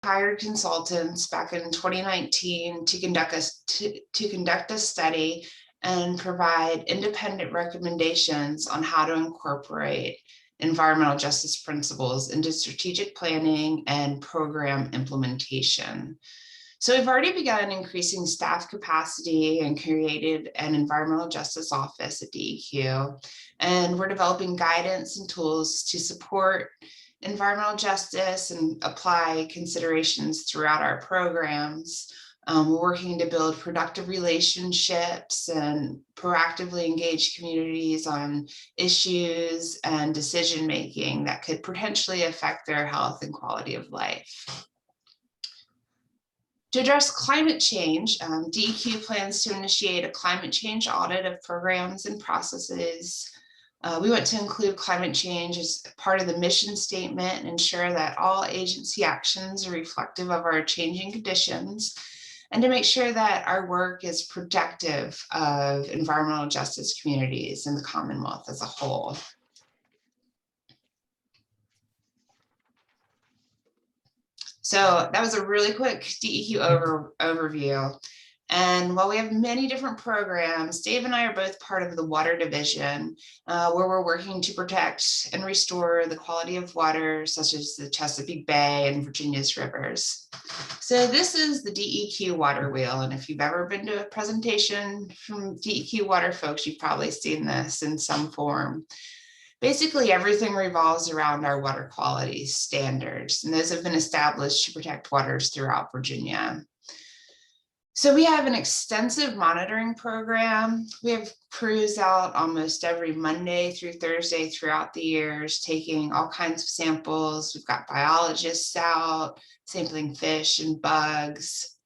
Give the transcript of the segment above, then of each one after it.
hired consultants back in 2019 to conduct a study and provide independent recommendations on how to incorporate environmental justice principles into strategic planning and program implementation. So we've already begun increasing staff capacity and created an environmental justice office at DEQ. And we're developing guidance and tools to support environmental justice and apply considerations throughout our programs. We're working to build productive relationships and proactively engage communities on issues and decision-making that could potentially affect their health and quality of life. To address climate change, DEQ plans to initiate a climate change audit of programs and processes. We want to include climate change as part of the mission statement and ensure that all agency actions are reflective of our changing conditions, and to make sure that our work is protective of environmental justice communities and the Commonwealth as a whole. So that was a really quick DEQ overview. And while we have many different programs, Dave and I are both part of the Water Division, where we're working to protect and restore the quality of water, such as the Chesapeake Bay and Virginia's rivers. So this is the DEQ water wheel. And if you've ever been to a presentation from DEQ water folks, you've probably seen this in some form. Basically, everything revolves around our water quality standards, and those have been established to protect waters throughout Virginia. So we have an extensive monitoring program. We have crews out almost every Monday through Thursday throughout the years, taking all kinds of samples. We've got biologists out, sampling fish and bugs.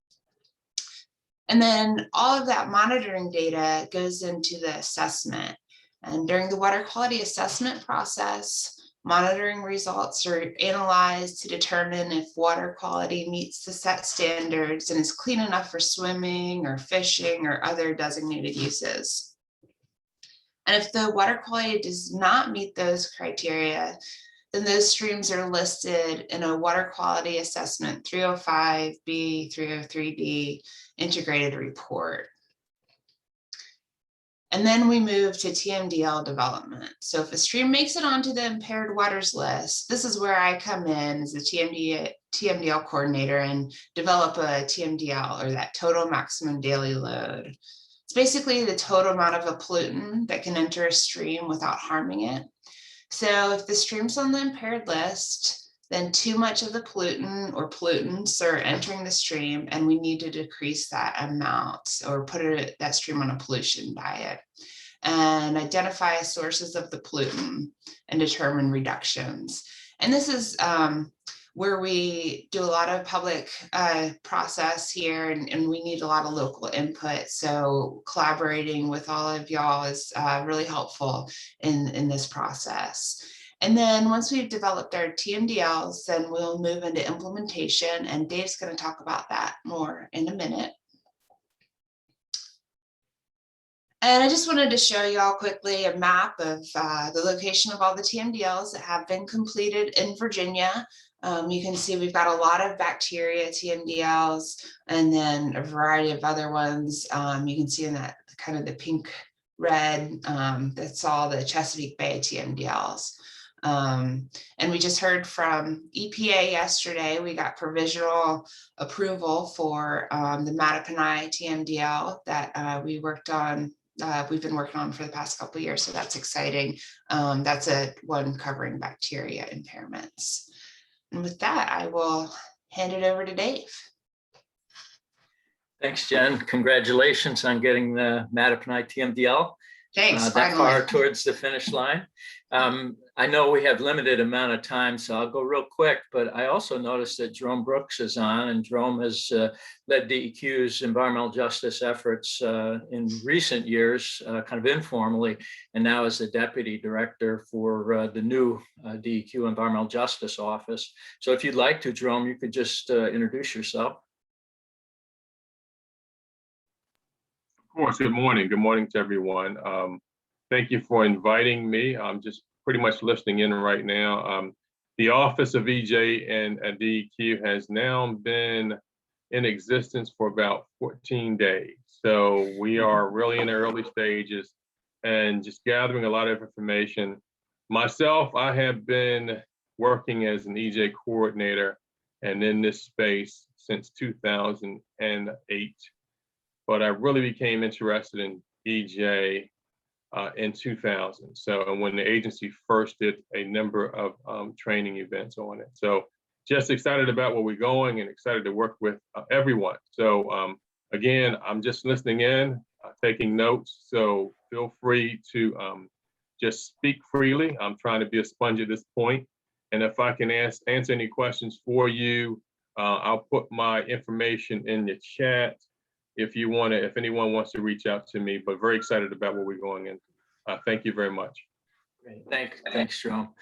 And then all of that monitoring data goes into the assessment. And during the water quality assessment process, monitoring results are analyzed to determine if water quality meets the set standards and is clean enough for swimming or fishing or other designated uses. And if the water quality does not meet those criteria, then those streams are listed in a water quality assessment 305B, 303D integrated report. And then we move to TMDL development. So if a stream makes it onto the impaired waters list, this is where I come in as the TMDL coordinator and develop a TMDL, or that total maximum daily load. It's basically the total amount of a pollutant that can enter a stream without harming it. So if the stream's on the impaired list, then too much of the pollutant or pollutants are entering the stream, and we need to decrease that amount or put that stream on a pollution diet and identify sources of the pollutant and determine reductions. And this is where we do a lot of public process here, and we need a lot of local input. So collaborating with all of y'all is really helpful in this process. And then once we've developed our TMDLs, then we'll move into implementation, and Dave's going to talk about that more in a minute. And I just wanted to show you all quickly a map of the location of all the TMDLs that have been completed in Virginia. You can see we've got a lot of bacteria TMDLs, and then a variety of other ones. You can see in that kind of the pink red, that's all the Chesapeake Bay TMDLs. And we just heard from EPA yesterday. We got provisional approval for the Mattaponi TMDL that we worked on. We've been working on for the past couple of years, so that's exciting. That's one covering bacteria impairments. And with that, I will hand it over to Dave. Thanks, Jen. Congratulations on getting the Mattaponi TMDL. Thanks. That far towards the finish line. I know we have limited amount of time, so I'll go real quick, but I also noticed that Jerome Brooks is on, and Jerome has led DEQ's environmental justice efforts in recent years, kind of informally, and now is the deputy director for the new DEQ Environmental Justice Office. So if you'd like to, Jerome, you could just introduce yourself. Of course, good morning. Good morning to everyone. Thank you for inviting me. I'm just pretty much listening in right now. The Office of EJ and DEQ has now been in existence for about 14 days. So we are really in the early stages and just gathering a lot of information. Myself, I have been working as an EJ coordinator and in this space since 2008. But I really became interested in EJ in 2000. So, and when the agency first did a number of training events on it. So just excited about where we're going and excited to work with everyone. So again, I'm just listening in, taking notes. So feel free to just speak freely. I'm trying to be a sponge at this point. And if I can answer any questions for you, I'll put my information in the chat if you want to, if anyone wants to reach out to me, but very excited about what we're going into. Thank you very much. Great. Thanks, Jerome.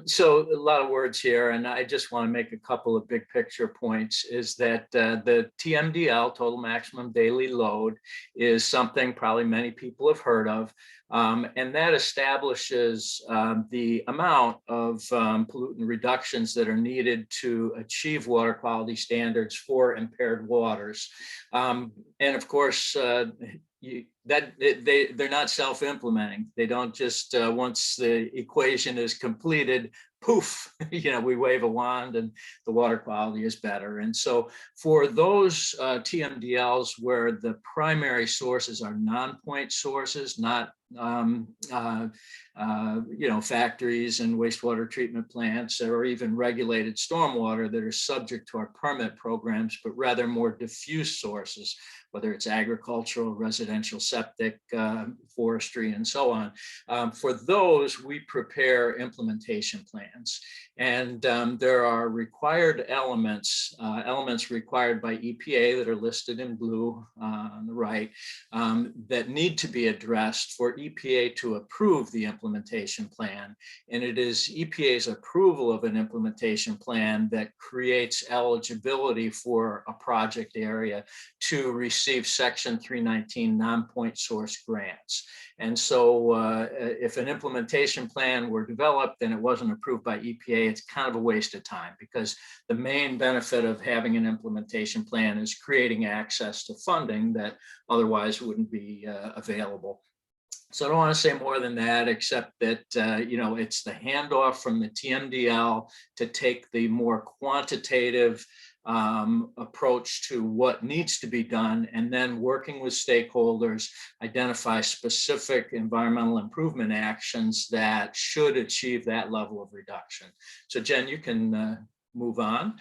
So a lot of words here, and I just want to make a couple of big picture points, is that the TMDL, total maximum daily load, is something probably many people have heard of, and that establishes the amount of pollutant reductions that are needed to achieve water quality standards for impaired waters. And of course, they're not self-implementing. They don't just once the equation is completed, poof, we wave a wand and the water quality is better. And so for those TMDLs where the primary sources are non-point sources, not factories and wastewater treatment plants, or even regulated stormwater that are subject to our permit programs, but rather more diffuse sources, whether it's agricultural, residential, septic, forestry, and so on. For those, we prepare implementation plans. And there are required elements required by EPA that are listed in blue on the right, that need to be addressed for EPA to approve the implementation plan. And it is EPA's approval of an implementation plan that creates eligibility for a project area to receive Section 319 non-point source grants. And so if an implementation plan were developed and it wasn't approved by EPA, it's kind of a waste of time, because the main benefit of having an implementation plan is creating access to funding that otherwise wouldn't be available. So I don't want to say more than that, except that, it's the handoff from the TMDL to take the more quantitative approach to what needs to be done, and then working with stakeholders, identify specific environmental improvement actions that should achieve that level of reduction. So Jen, you can move on.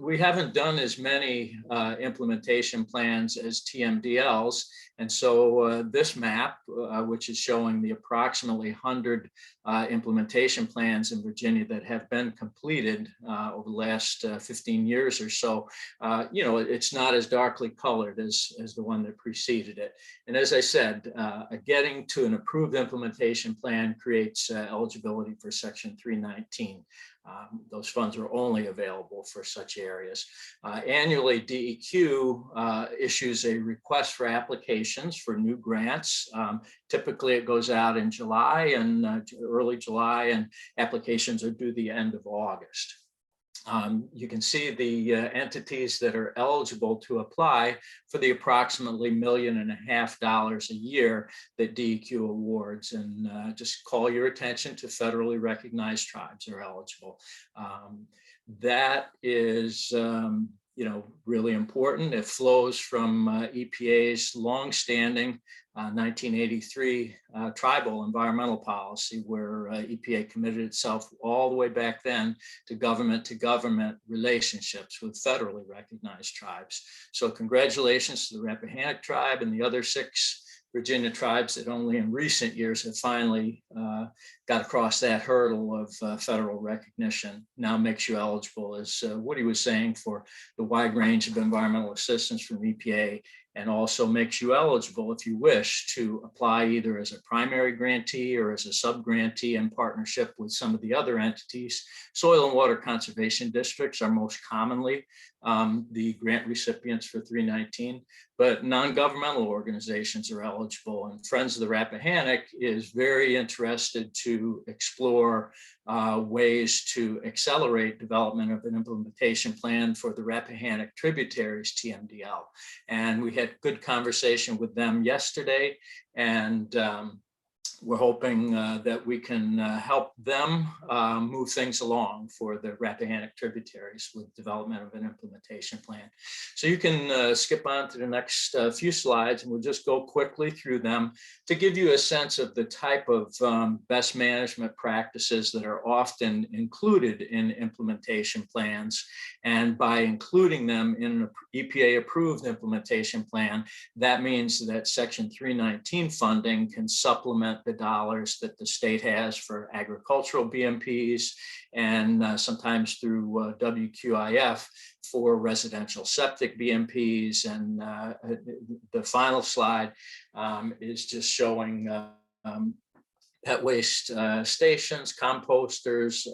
We haven't done as many implementation plans as TMDLs. And so this map, which is showing the approximately 100 implementation plans in Virginia that have been completed over the last 15 years or so, it's not as darkly colored as the one that preceded it. And as I said, getting to an approved implementation plan creates eligibility for Section 319. Those funds are only available for such areas. Annually, DEQ issues a request for applications for new grants. Typically, it goes out in July and early July, and applications are due the end of August. You can see the entities that are eligible to apply for the approximately $1.5 million a year that DEQ awards, and just call your attention to federally recognized tribes are eligible. That is really important. It flows from EPA's longstanding 1983 tribal environmental policy, where EPA committed itself all the way back then to government relationships with federally recognized tribes. So congratulations to the Rappahannock tribe and the other 6 Virginia tribes that only in recent years have finally got across that hurdle of federal recognition. Now makes you eligible, as Woody was saying, for the wide range of environmental assistance from EPA, and also makes you eligible, if you wish, to apply either as a primary grantee or as a sub-grantee in partnership with some of the other entities. Soil and water conservation districts are most commonly the grant recipients for 319, but non-governmental organizations are eligible, and Friends of the Rappahannock is very interested to explore ways to accelerate development of an implementation plan for the Rappahannock tributaries TMDL. And we had good conversation with them yesterday, and we're hoping that we can help them move things along for the Rappahannock tributaries with development of an implementation plan. So you can skip on to the next few slides, and we'll just go quickly through them to give you a sense of the type of best management practices that are often included in implementation plans. And by including them in an EPA approved implementation plan, that means that Section 319 funding can supplement the dollars that the state has for agricultural BMPs, and sometimes through WQIF for residential septic BMPs. And the final slide is just showing pet waste stations, composters,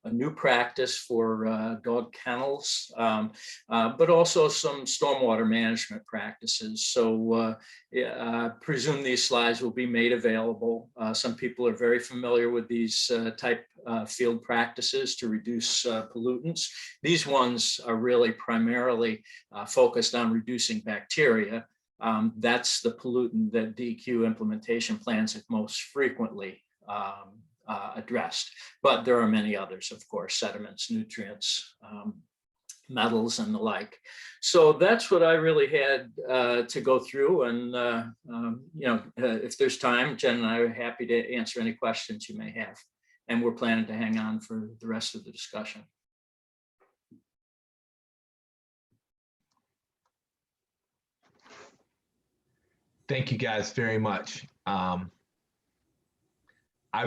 a new practice for dog kennels, but also some stormwater management practices. So I presume these slides will be made available. Some people are very familiar with these type field practices to reduce pollutants. These ones are really primarily focused on reducing bacteria. That's the pollutant that DEQ implementation plans have most frequently addressed. But there are many others, of course, sediments, nutrients, metals, and the like. So that's what I really had to go through. And, if there's time, Jen and I are happy to answer any questions you may have. And we're planning to hang on for the rest of the discussion. Thank you guys very much. I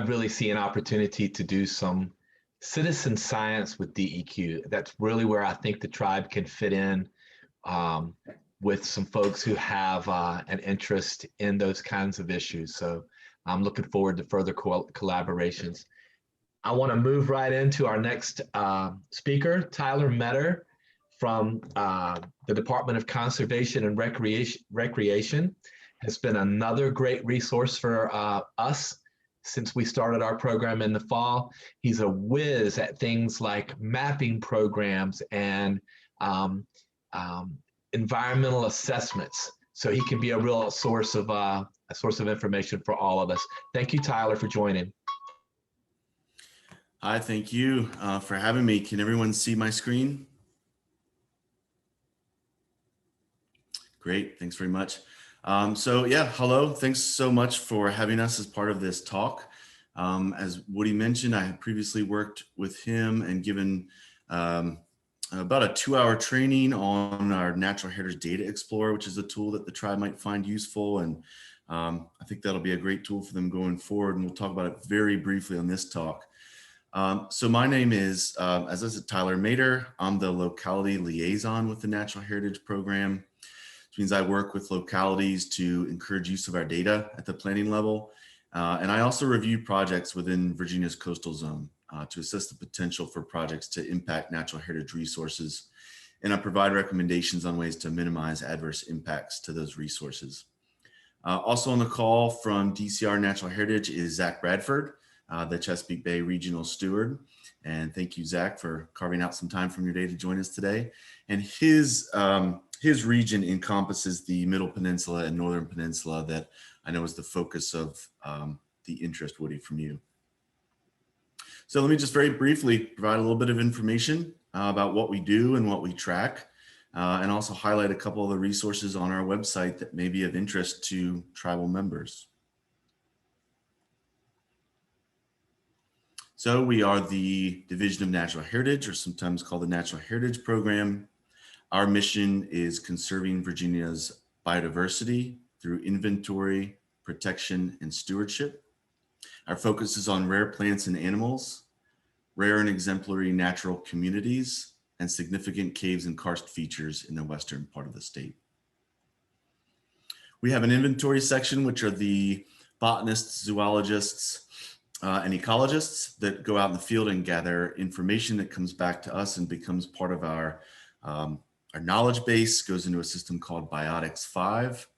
really see an opportunity to do some citizen science with DEQ. That's really where I think the tribe can fit in with some folks who have an interest in those kinds of issues. So I'm looking forward to further collaborations. I want to move right into our next speaker, Tyler Metter from the Department of Conservation and Recreation. Has been another great resource for us since we started our program in the fall. He's a whiz at things like mapping programs and environmental assessments. So he can be a real source of information for all of us. Thank you, Tyler, for joining. Hi, thank you for having me. Can everyone see my screen? Great, thanks very much. So yeah, hello, thanks so much for having us as part of this talk. As Woody mentioned, I had previously worked with him and given about a 2-hour training on our Natural Heritage Data Explorer, which is a tool that the tribe might find useful. And I think that'll be a great tool for them going forward. And we'll talk about it very briefly on this talk. So my name is, as I said, Tyler Metter. I'm the locality liaison with the Natural Heritage Program. Means I work with localities to encourage use of our data at the planning level. And I also review projects within Virginia's coastal zone to assess the potential for projects to impact natural heritage resources. And I provide recommendations on ways to minimize adverse impacts to those resources. Also on the call from DCR Natural Heritage is Zach Bradford, the Chesapeake Bay Regional Steward. And thank you, Zach, for carving out some time from your day to join us today. And his region encompasses the Middle Peninsula and Northern Peninsula that I know is the focus of the interest, Woody, from you. So let me just very briefly provide a little bit of information about what we do and what we track, and also highlight a couple of the resources on our website that may be of interest to tribal members. So we are the Division of Natural Heritage, or sometimes called the Natural Heritage Program. Our mission is conserving Virginia's biodiversity through inventory, protection, and stewardship. Our focus is on rare plants and animals, rare and exemplary natural communities, and significant caves and karst features in the western part of the state. We have an inventory section, which are the botanists, zoologists, and ecologists that go out in the field and gather information that comes back to us and becomes part of our knowledge base, goes into a system called Biotics 5.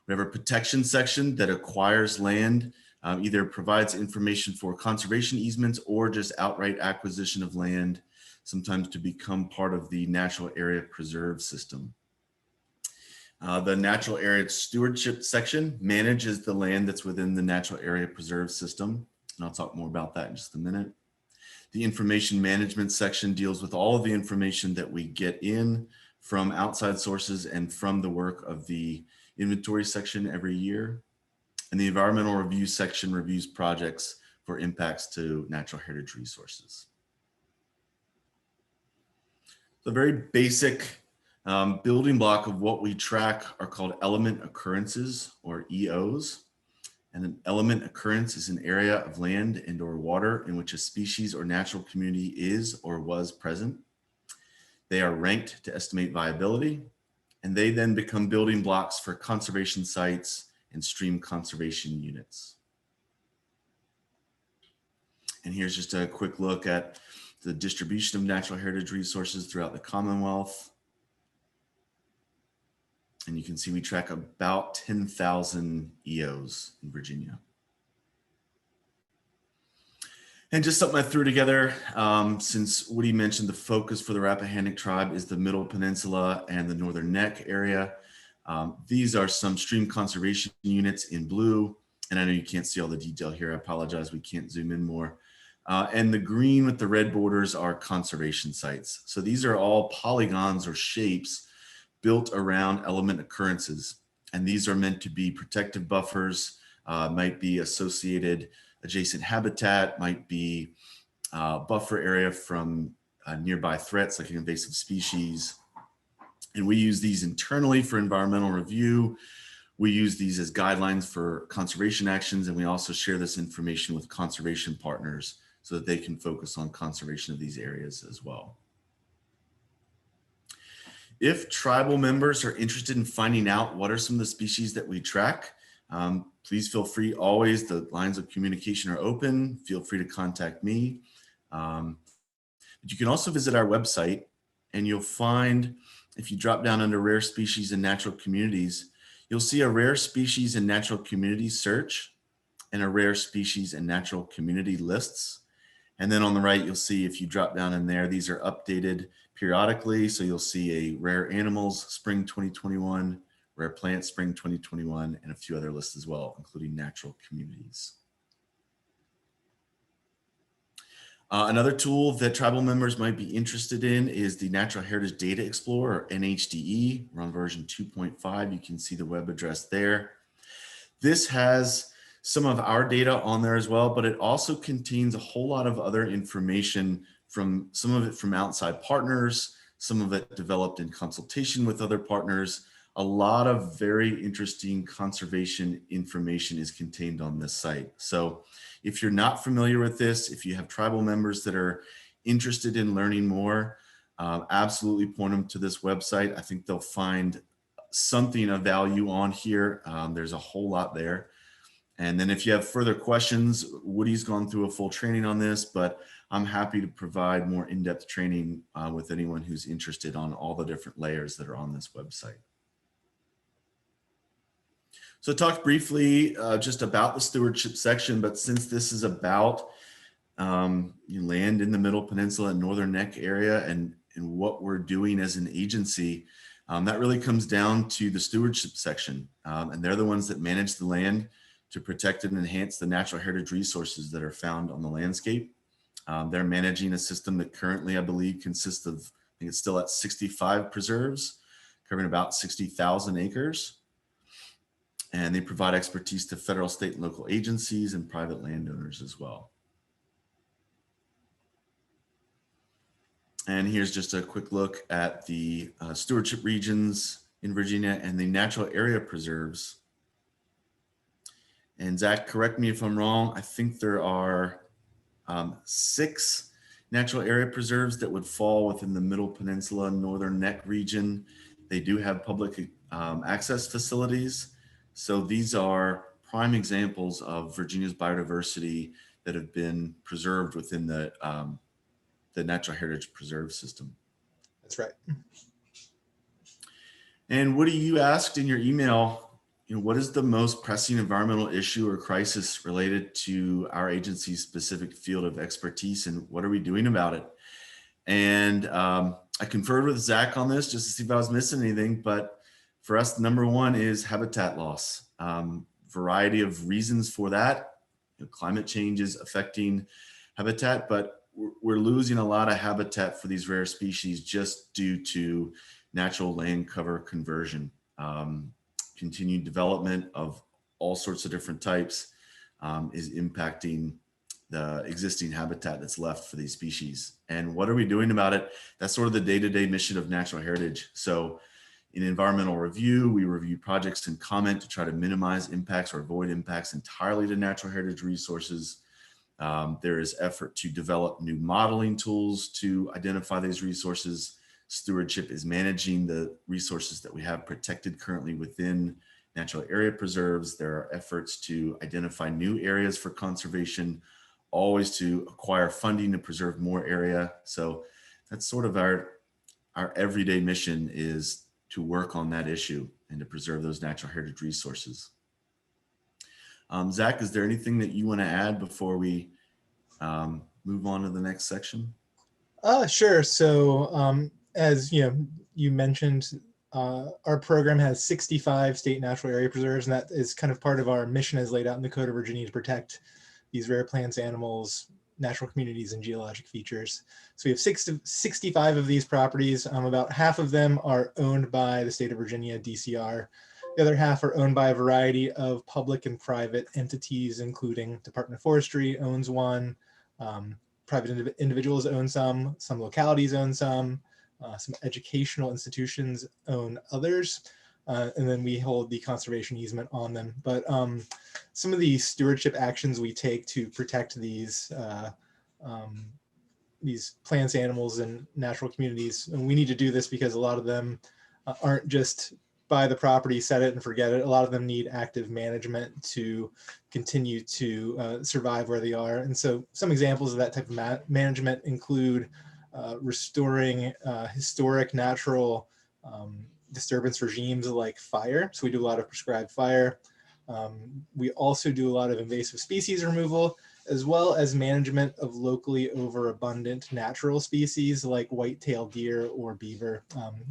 We have a protection section that acquires land either provides information for conservation easements or just outright acquisition of land, sometimes to become part of the natural area preserve system. The natural area stewardship section manages the land that's within the natural area preserve system. And I'll talk more about that in just a minute. The information management section deals with all of the information that we get in from outside sources and from the work of the inventory section every year. And the environmental review section reviews projects for impacts to natural heritage resources. The very basic building block of what we track are called element occurrences, or EOs. And an element occurrence is an area of land and or water in which a species or natural community is or was present. They are ranked to estimate viability, and they then become building blocks for conservation sites and stream conservation units. And here's just a quick look at the distribution of natural heritage resources throughout the Commonwealth. And you can see we track about 10,000 EOs in Virginia. And just something I threw together, since Woody mentioned the focus for the Rappahannock tribe is the Middle Peninsula and the Northern Neck area. These are some stream conservation units in blue. And I know you can't see all the detail here. I apologize, we can't zoom in more. And the green with the red borders are conservation sites. So these are all polygons or shapes built around element occurrences. And these are meant to be protective buffers, might be associated adjacent habitat, might be buffer area from nearby threats like an invasive species. And we use these internally for environmental review. We use these as guidelines for conservation actions, and we also share this information with conservation partners so that they can focus on conservation of these areas as well. If tribal members are interested in finding out what are some of the species that we track, please feel free, always, the lines of communication are open. Feel free to contact me. But you can also visit our website, and you'll find, if you drop down under rare species and natural communities, you'll see a rare species and natural communities search and a rare species and natural community lists. And then on the right, you'll see, if you drop down in there, these are updated periodically. So you'll see a rare animals spring 2021, rare plants spring 2021, and a few other lists as well, including natural communities. Another tool that tribal members might be interested in is the Natural Heritage Data Explorer, or NHDE. We're on version 2.5. You can see the web address there. This has some of our data on there as well, but it also contains a whole lot of other information, from some of it from outside partners, some of it developed in consultation with other partners. A lot of very interesting conservation information is contained on this site. So if you're not familiar with this, if you have tribal members that are interested in learning more, absolutely point them to this website. I think they'll find something of value on here. There's a whole lot there. And then if you have further questions, Woody's gone through a full training on this, but I'm happy to provide more in-depth training with anyone who's interested on all the different layers that are on this website. So I talked briefly just about the stewardship section, but since this is about land in the Middle Peninsula and Northern Neck area and what we're doing as an agency, that really comes down to the stewardship section. And they're the ones that manage the land to protect and enhance the natural heritage resources that are found on the landscape. They're managing a system that currently, I believe, consists of, I think it's still at 65 preserves, covering about 60,000 acres. And they provide expertise to federal, state, and local agencies and private landowners as well. And here's just a quick look at the stewardship regions in Virginia and the natural area preserves. And Zach, correct me if I'm wrong, I think there are 6 natural area preserves that would fall within the Middle Peninsula, Northern Neck region. They do have public access facilities. So these are prime examples of Virginia's biodiversity that have been preserved within the Natural Heritage Preserve system. That's right. And Woody, you asked in your email, what is the most pressing environmental issue or crisis related to our agency's specific field of expertise, and what are we doing about it? And I conferred with Zach on this just to see if I was missing anything, but for us, number one is habitat loss. Variety of reasons for that. Climate change is affecting habitat, but we're losing a lot of habitat for these rare species just due to natural land cover conversion. Continued development of all sorts of different types is impacting the existing habitat that's left for these species. And what are we doing about it? That's sort of the day-to-day mission of natural heritage. So in environmental review, we review projects and comment to try to minimize impacts or avoid impacts entirely to natural heritage resources. There is effort to develop new modeling tools to identify these resources. Stewardship is managing the resources that we have protected currently within natural area preserves. There are efforts to identify new areas for conservation, always to acquire funding to preserve more area. So that's sort of our everyday mission, is to work on that issue and to preserve those natural heritage resources. Zach, is there anything that you want to add before we move on to the next section? Sure. So as you mentioned, our program has 65 state natural area preserves, and that is kind of part of our mission as laid out in the Code of Virginia to protect these rare plants, animals, natural communities, and geologic features. So we have 65 of these properties. About half of them are owned by the state of Virginia, DCR. The other half are owned by a variety of public and private entities, including Department of Forestry owns one, private individuals own some localities own some educational institutions own others. And then we hold the conservation easement on them. But some of the stewardship actions we take to protect these plants, animals, and natural communities, and we need to do this because a lot of them aren't just buy the property, set it and forget it. A lot of them need active management to continue to survive where they are. And so some examples of that type of management include restoring historic natural disturbance regimes like fire. So we do a lot of prescribed fire. We also do a lot of invasive species removal, as well as management of locally overabundant natural species like white-tailed deer or beaver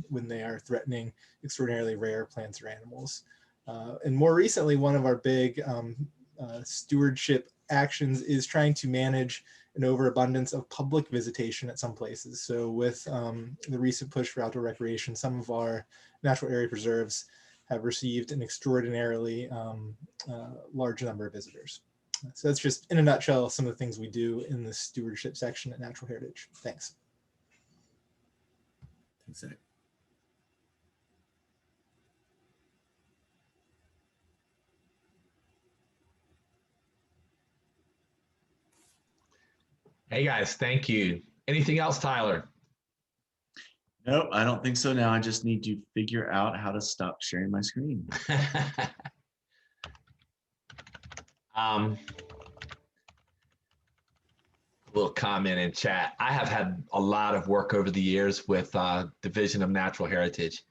when they are threatening extraordinarily rare plants or animals. And more recently, one of our big stewardship actions is trying to manage an overabundance of public visitation at some places. So with the recent push for outdoor recreation, some of our natural area preserves have received an extraordinarily large number of visitors. So that's just, in a nutshell, some of the things we do in the stewardship section at Natural Heritage. Thanks. Thanks, Zach. Hey guys, thank you. Anything else, Tyler? Nope, I don't think so now. I just need to figure out how to stop sharing my screen. Little comment in chat. I have had a lot of work over the years with Division of Natural Heritage,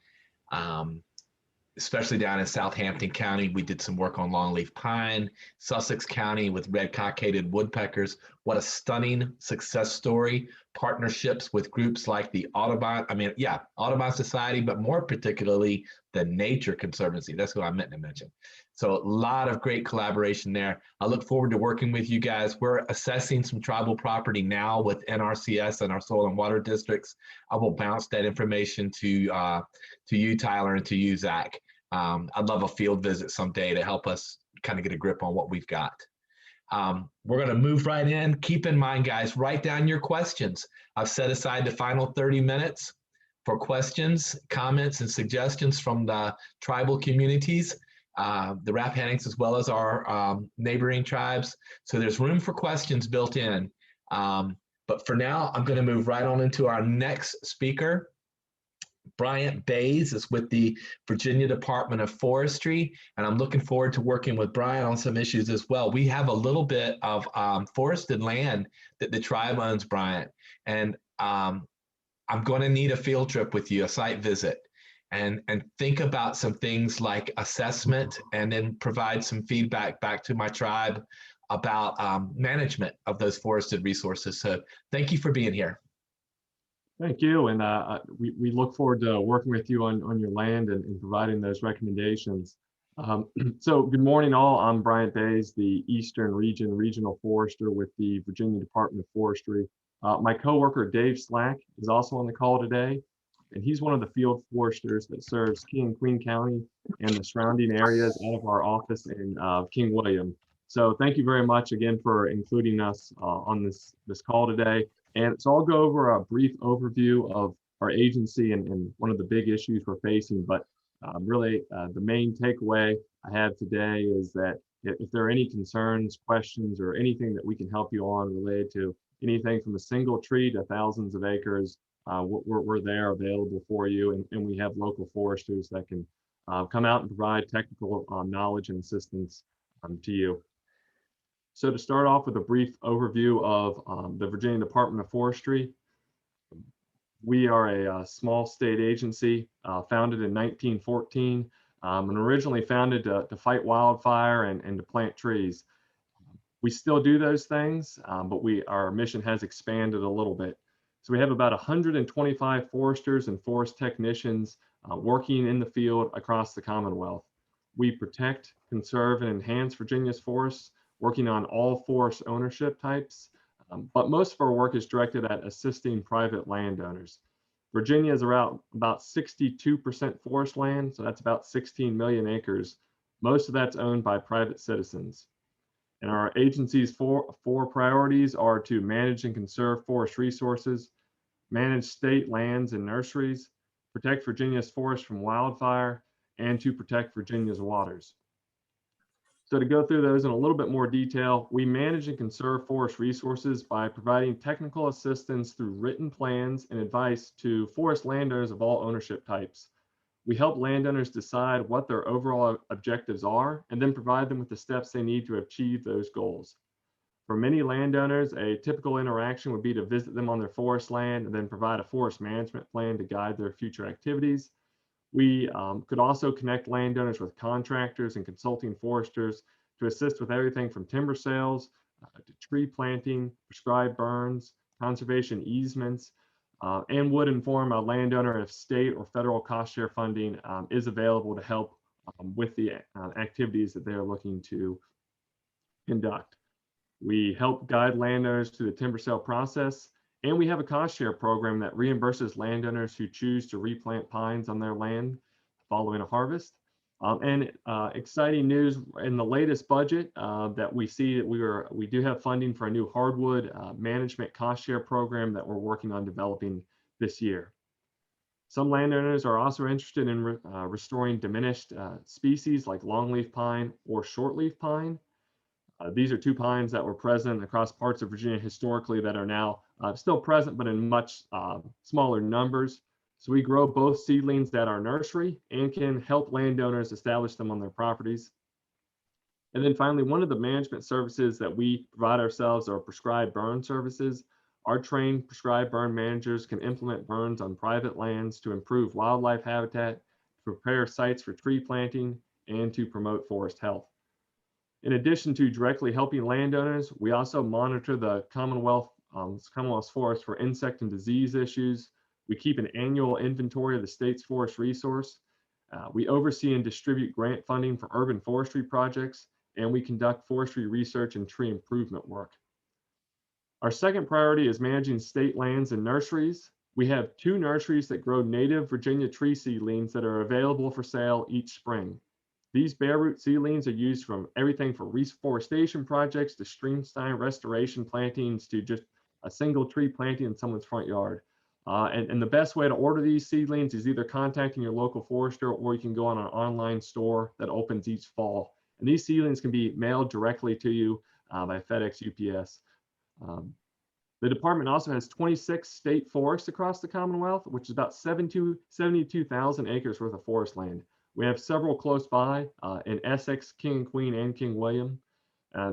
especially down in Southampton County. We did some work on longleaf pine, Sussex County with red cockaded woodpeckers. What a stunning success story. Partnerships with groups like the Audubon Society, but more particularly the Nature Conservancy. That's what I meant to mention. So a lot of great collaboration there. I look forward to working with you guys. We're assessing some tribal property now with NRCS and our soil and water districts. I will bounce that information to you, Tyler, and to you, Zach. I'd love a field visit someday to help us kind of get a grip on what we've got. We're going to move right in. Keep in mind, guys, write down your questions. I've set aside the final 30 minutes for questions, comments, and suggestions from the tribal communities, the Rappahannocks, as well as our neighboring tribes. So there's room for questions built in. But for now, I'm going to move right on into our next speaker. Bryant Bays is with the Virginia Department of Forestry, and I'm looking forward to working with Bryant on some issues as well. We have a little bit of forested land that the tribe owns, Bryant, and I'm going to need a field trip with you, a site visit. and think about some things like assessment, and then provide some feedback back to my tribe about management of those forested resources. So thank you for being here. Thank you. And we look forward to working with you on your land and providing those recommendations. So good morning all. I'm Bryant Bays, the Eastern Region Regional Forester with the Virginia Department of Forestry. My coworker Dave Slack is also on the call today, and he's one of the field foresters that serves King and Queen County and the surrounding areas out of our office in King William. So thank you very much again for including us on this call today. And so I'll go over a brief overview of our agency and one of the big issues we're facing. But really, the main takeaway I have today is that if there are any concerns, questions, or anything that we can help you on related to anything from a single tree to thousands of acres, we're there available for you. And we have local foresters that can come out and provide technical knowledge and assistance to you. So to start off with a brief overview of the Virginia Department of Forestry, we are a small state agency founded in 1914 and originally founded to fight wildfire and to plant trees. We still do those things, but our mission has expanded a little bit. So we have about 125 foresters and forest technicians working in the field across the Commonwealth. We protect, conserve, and enhance Virginia's forests, working on all forest ownership types, but most of our work is directed at assisting private landowners. Virginia is around about 62% forest land, so that's about 16 million acres. Most of that's owned by private citizens. And our agency's four priorities are to manage and conserve forest resources, manage state lands and nurseries, protect Virginia's forests from wildfire, and to protect Virginia's waters. So to go through those in a little bit more detail, we manage and conserve forest resources by providing technical assistance through written plans and advice to forest landowners of all ownership types. We help landowners decide what their overall objectives are and then provide them with the steps they need to achieve those goals. For many landowners, a typical interaction would be to visit them on their forest land and then provide a forest management plan to guide their future activities. We could also connect landowners with contractors and consulting foresters to assist with everything from timber sales to tree planting, prescribed burns, conservation easements, and would inform a landowner if state or federal cost share funding is available to help with the activities that they're looking to conduct. We help guide landowners through the timber sale process, and we have a cost share program that reimburses landowners who choose to replant pines on their land following a harvest. Exciting news in the latest budget that we see that we do have funding for a new hardwood management cost share program that we're working on developing this year. Some landowners are also interested in restoring diminished species like longleaf pine or shortleaf pine. These are two pines that were present across parts of Virginia historically that are now still present, but in much smaller numbers. So we grow both seedlings at our nursery and can help landowners establish them on their properties. And then finally, one of the management services that we provide ourselves are prescribed burn services. Our trained prescribed burn managers can implement burns on private lands to improve wildlife habitat, to prepare sites for tree planting, and to promote forest health. In addition to directly helping landowners, we also monitor the Commonwealth's forests for insect and disease issues. We keep an annual inventory of the state's forest resource. We oversee and distribute grant funding for urban forestry projects, and we conduct forestry research and tree improvement work. Our second priority is managing state lands and nurseries. We have 2 nurseries that grow native Virginia tree seedlings that are available for sale each spring. These bare root seedlings are used from everything from reforestation projects to streamstine restoration plantings to just a single tree planting in someone's front yard. And the best way to order these seedlings is either contacting your local forester, or you can go on an online store that opens each fall. And these seedlings can be mailed directly to you by FedEx, UPS. The department also has 26 state forests across the Commonwealth, which is about 72,000 acres worth of forest land. We have several close by in Essex, King and Queen, and King William.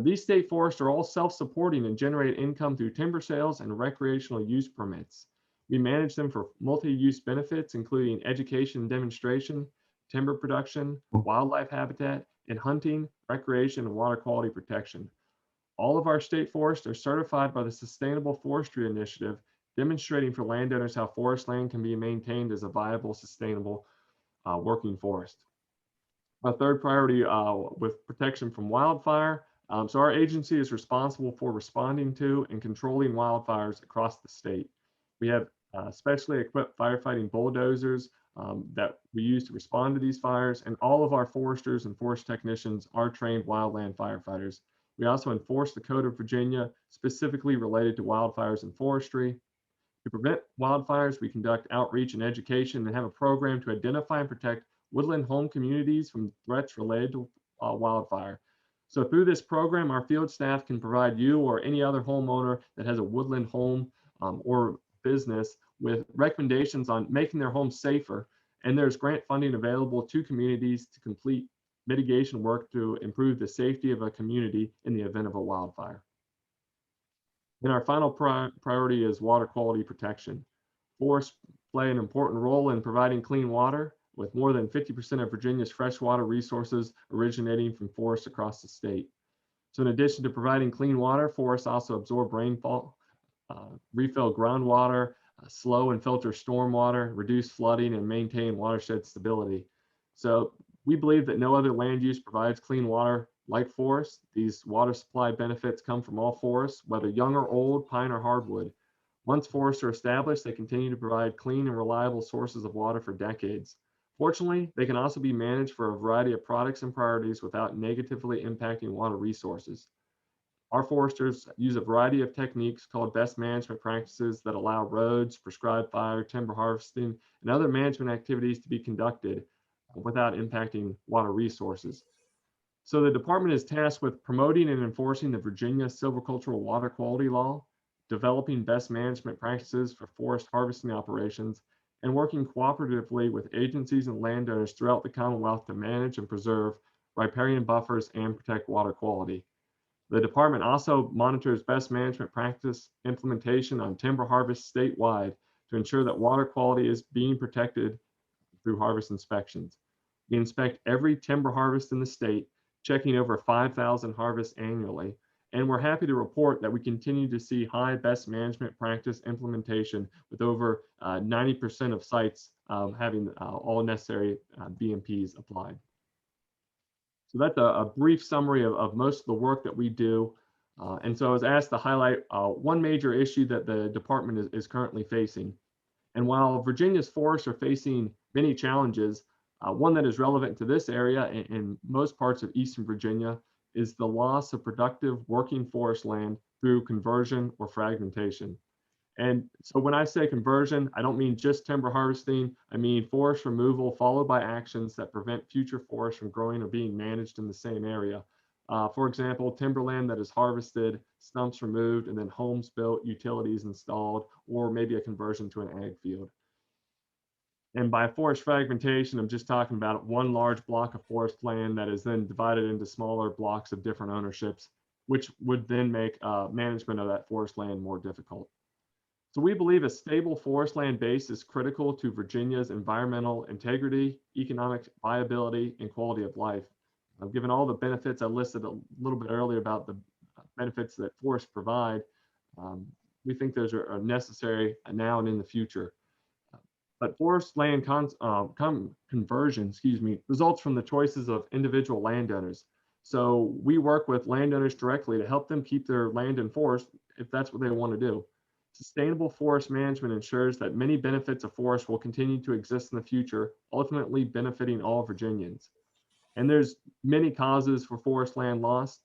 These state forests are all self-supporting and generate income through timber sales and recreational use permits. We manage them for multi-use benefits, including education and demonstration, timber production, wildlife habitat, and hunting, recreation, and water quality protection. All of our state forests are certified by the Sustainable Forestry Initiative, demonstrating for landowners how forest land can be maintained as a viable, sustainable working forest. Our third priority with protection from wildfire. So our agency is responsible for responding to and controlling wildfires across the state. We have specially equipped firefighting bulldozers that we use to respond to these fires, and all of our foresters and forest technicians are trained wildland firefighters. We also enforce the Code of Virginia specifically related to wildfires and forestry. To prevent wildfires, we conduct outreach and education and have a program to identify and protect woodland home communities from threats related to wildfire. So through this program, our field staff can provide you or any other homeowner that has a woodland home or business with recommendations on making their home safer. And there's grant funding available to communities to complete mitigation work to improve the safety of a community in the event of a wildfire. And our final priority is water quality protection. Forests play an important role in providing clean water, with more than 50% of Virginia's freshwater resources originating from forests across the state. So in addition to providing clean water, forests also absorb rainfall, refill groundwater, slow and filter stormwater, reduce flooding, and maintain watershed stability. So we believe that no other land use provides clean water like forests. These water supply benefits come from all forests, whether young or old, pine or hardwood. Once forests are established, they continue to provide clean and reliable sources of water for decades. Fortunately, they can also be managed for a variety of products and priorities without negatively impacting water resources. Our foresters use a variety of techniques called best management practices that allow roads, prescribed fire, timber harvesting, and other management activities to be conducted without impacting water resources. So the department is tasked with promoting and enforcing the Virginia Silvicultural Water Quality Law, developing best management practices for forest harvesting operations, and working cooperatively with agencies and landowners throughout the Commonwealth to manage and preserve riparian buffers and protect water quality. The department also monitors best management practice implementation on timber harvest statewide to ensure that water quality is being protected through harvest inspections. We inspect every timber harvest in the state, checking over 5,000 harvests annually. And we're happy to report that we continue to see high best management practice implementation with over 90% of sites having all necessary BMPs applied. So that's a brief summary of most of the work that we do. And so I was asked to highlight one major issue that the department is currently facing. And while Virginia's forests are facing many challenges, one that is relevant to this area and most parts of Eastern Virginia is the loss of productive working forest land through conversion or fragmentation. And so when I say conversion, I don't mean just timber harvesting. I mean forest removal followed by actions that prevent future forests from growing or being managed in the same area. For example, timberland that is harvested, stumps removed, and then homes built, utilities installed, or maybe a conversion to an ag field. And by forest fragmentation, I'm just talking about one large block of forest land that is then divided into smaller blocks of different ownerships, which would then make management of that forest land more difficult. So we believe a stable forest land base is critical to Virginia's environmental integrity, economic viability, and quality of life. Given all the benefits I listed a little bit earlier about the benefits that forests provide, we think those are necessary now and in the future. But forest land conversion, results from the choices of individual landowners. So we work with landowners directly to help them keep their land in forest if that's what they want to do. Sustainable forest management ensures that many benefits of forest will continue to exist in the future, ultimately benefiting all Virginians. And there's many causes for forest land loss.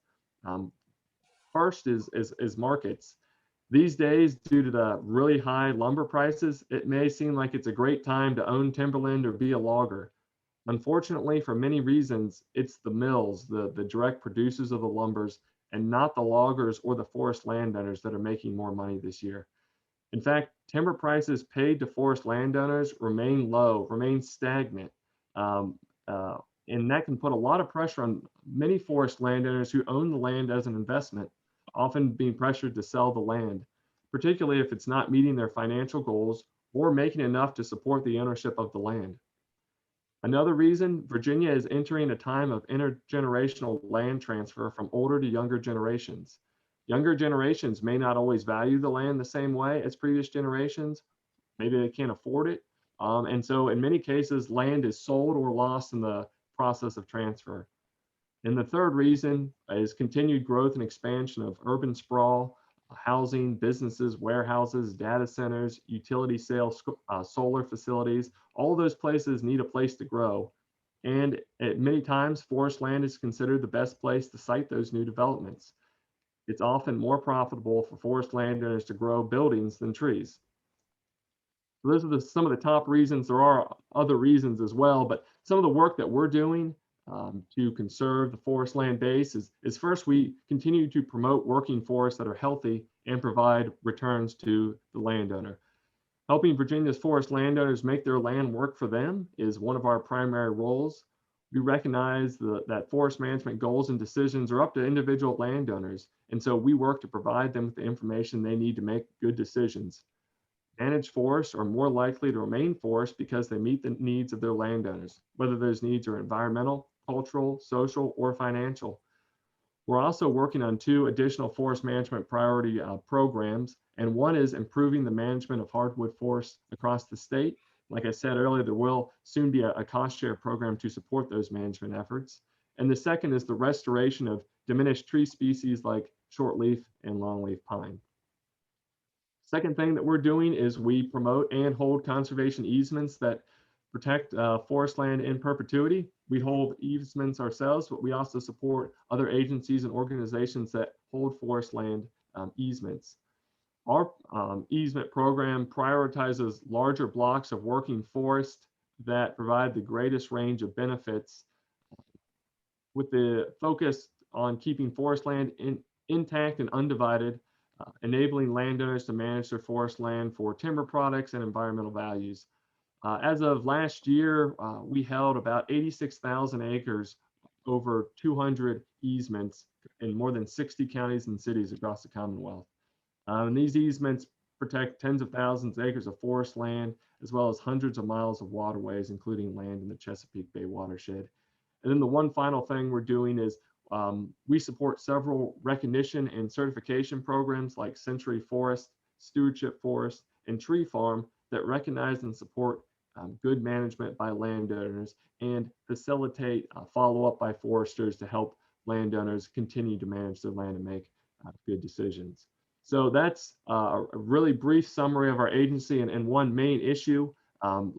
First is markets. These days, due to the really high lumber prices, it may seem like it's a great time to own timberland or be a logger. Unfortunately, for many reasons, it's the mills, the direct producers of the lumbers, and not the loggers or the forest landowners that are making more money this year. In fact, timber prices paid to forest landowners remain low, remain stagnant. And that can put a lot of pressure on many forest landowners who own the land as an investment, often being pressured to sell the land, particularly if it's not meeting their financial goals or making enough to support the ownership of the land. Another reason, Virginia is entering a time of intergenerational land transfer from older to younger generations. Younger generations may not always value the land the same way as previous generations. Maybe they can't afford it. And so in many cases, land is sold or lost in the process of transfer. And the third reason is continued growth and expansion of urban sprawl, housing, businesses, warehouses, data centers, utility sales, solar facilities. All those places need a place to grow. And at many times, forest land is considered the best place to site those new developments. It's often more profitable for forest landowners to grow buildings than trees. So those are some of the top reasons. There are other reasons as well, but some of the work that we're doing to conserve the forest land base is first, we continue to promote working forests that are healthy and provide returns to the landowner. Helping Virginia's forest landowners make their land work for them is one of our primary roles. We recognize that forest management goals and decisions are up to individual landowners, and so we work to provide them with the information they need to make good decisions. Managed forests are more likely to remain forests because they meet the needs of their landowners, whether those needs are environmental, cultural, social, or financial. We're also working on 2 additional forest management priority programs, and one is improving the management of hardwood forests across the state. Like I said earlier, there will soon be a cost share program to support those management efforts. And the second is the restoration of diminished tree species like shortleaf and longleaf pine. Second thing that we're doing is we promote and hold conservation easements that protect forest land in perpetuity. We hold easements ourselves, but we also support other agencies and organizations that hold forest land easements. Our easement program prioritizes larger blocks of working forest that provide the greatest range of benefits, with the focus on keeping forest land intact and undivided, enabling landowners to manage their forest land for timber products and environmental values. As of last year, we held about 86,000 acres over 200 easements in more than 60 counties and cities across the Commonwealth. And these easements protect tens of thousands of acres of forest land, as well as hundreds of miles of waterways, including land in the Chesapeake Bay watershed. And then the one final thing we're doing is we support several recognition and certification programs like Century Forest, Stewardship Forest, and Tree Farm that recognize and support good management by landowners and facilitate follow-up by foresters to help landowners continue to manage their land and make good decisions. So that's a really brief summary of our agency and one main issue.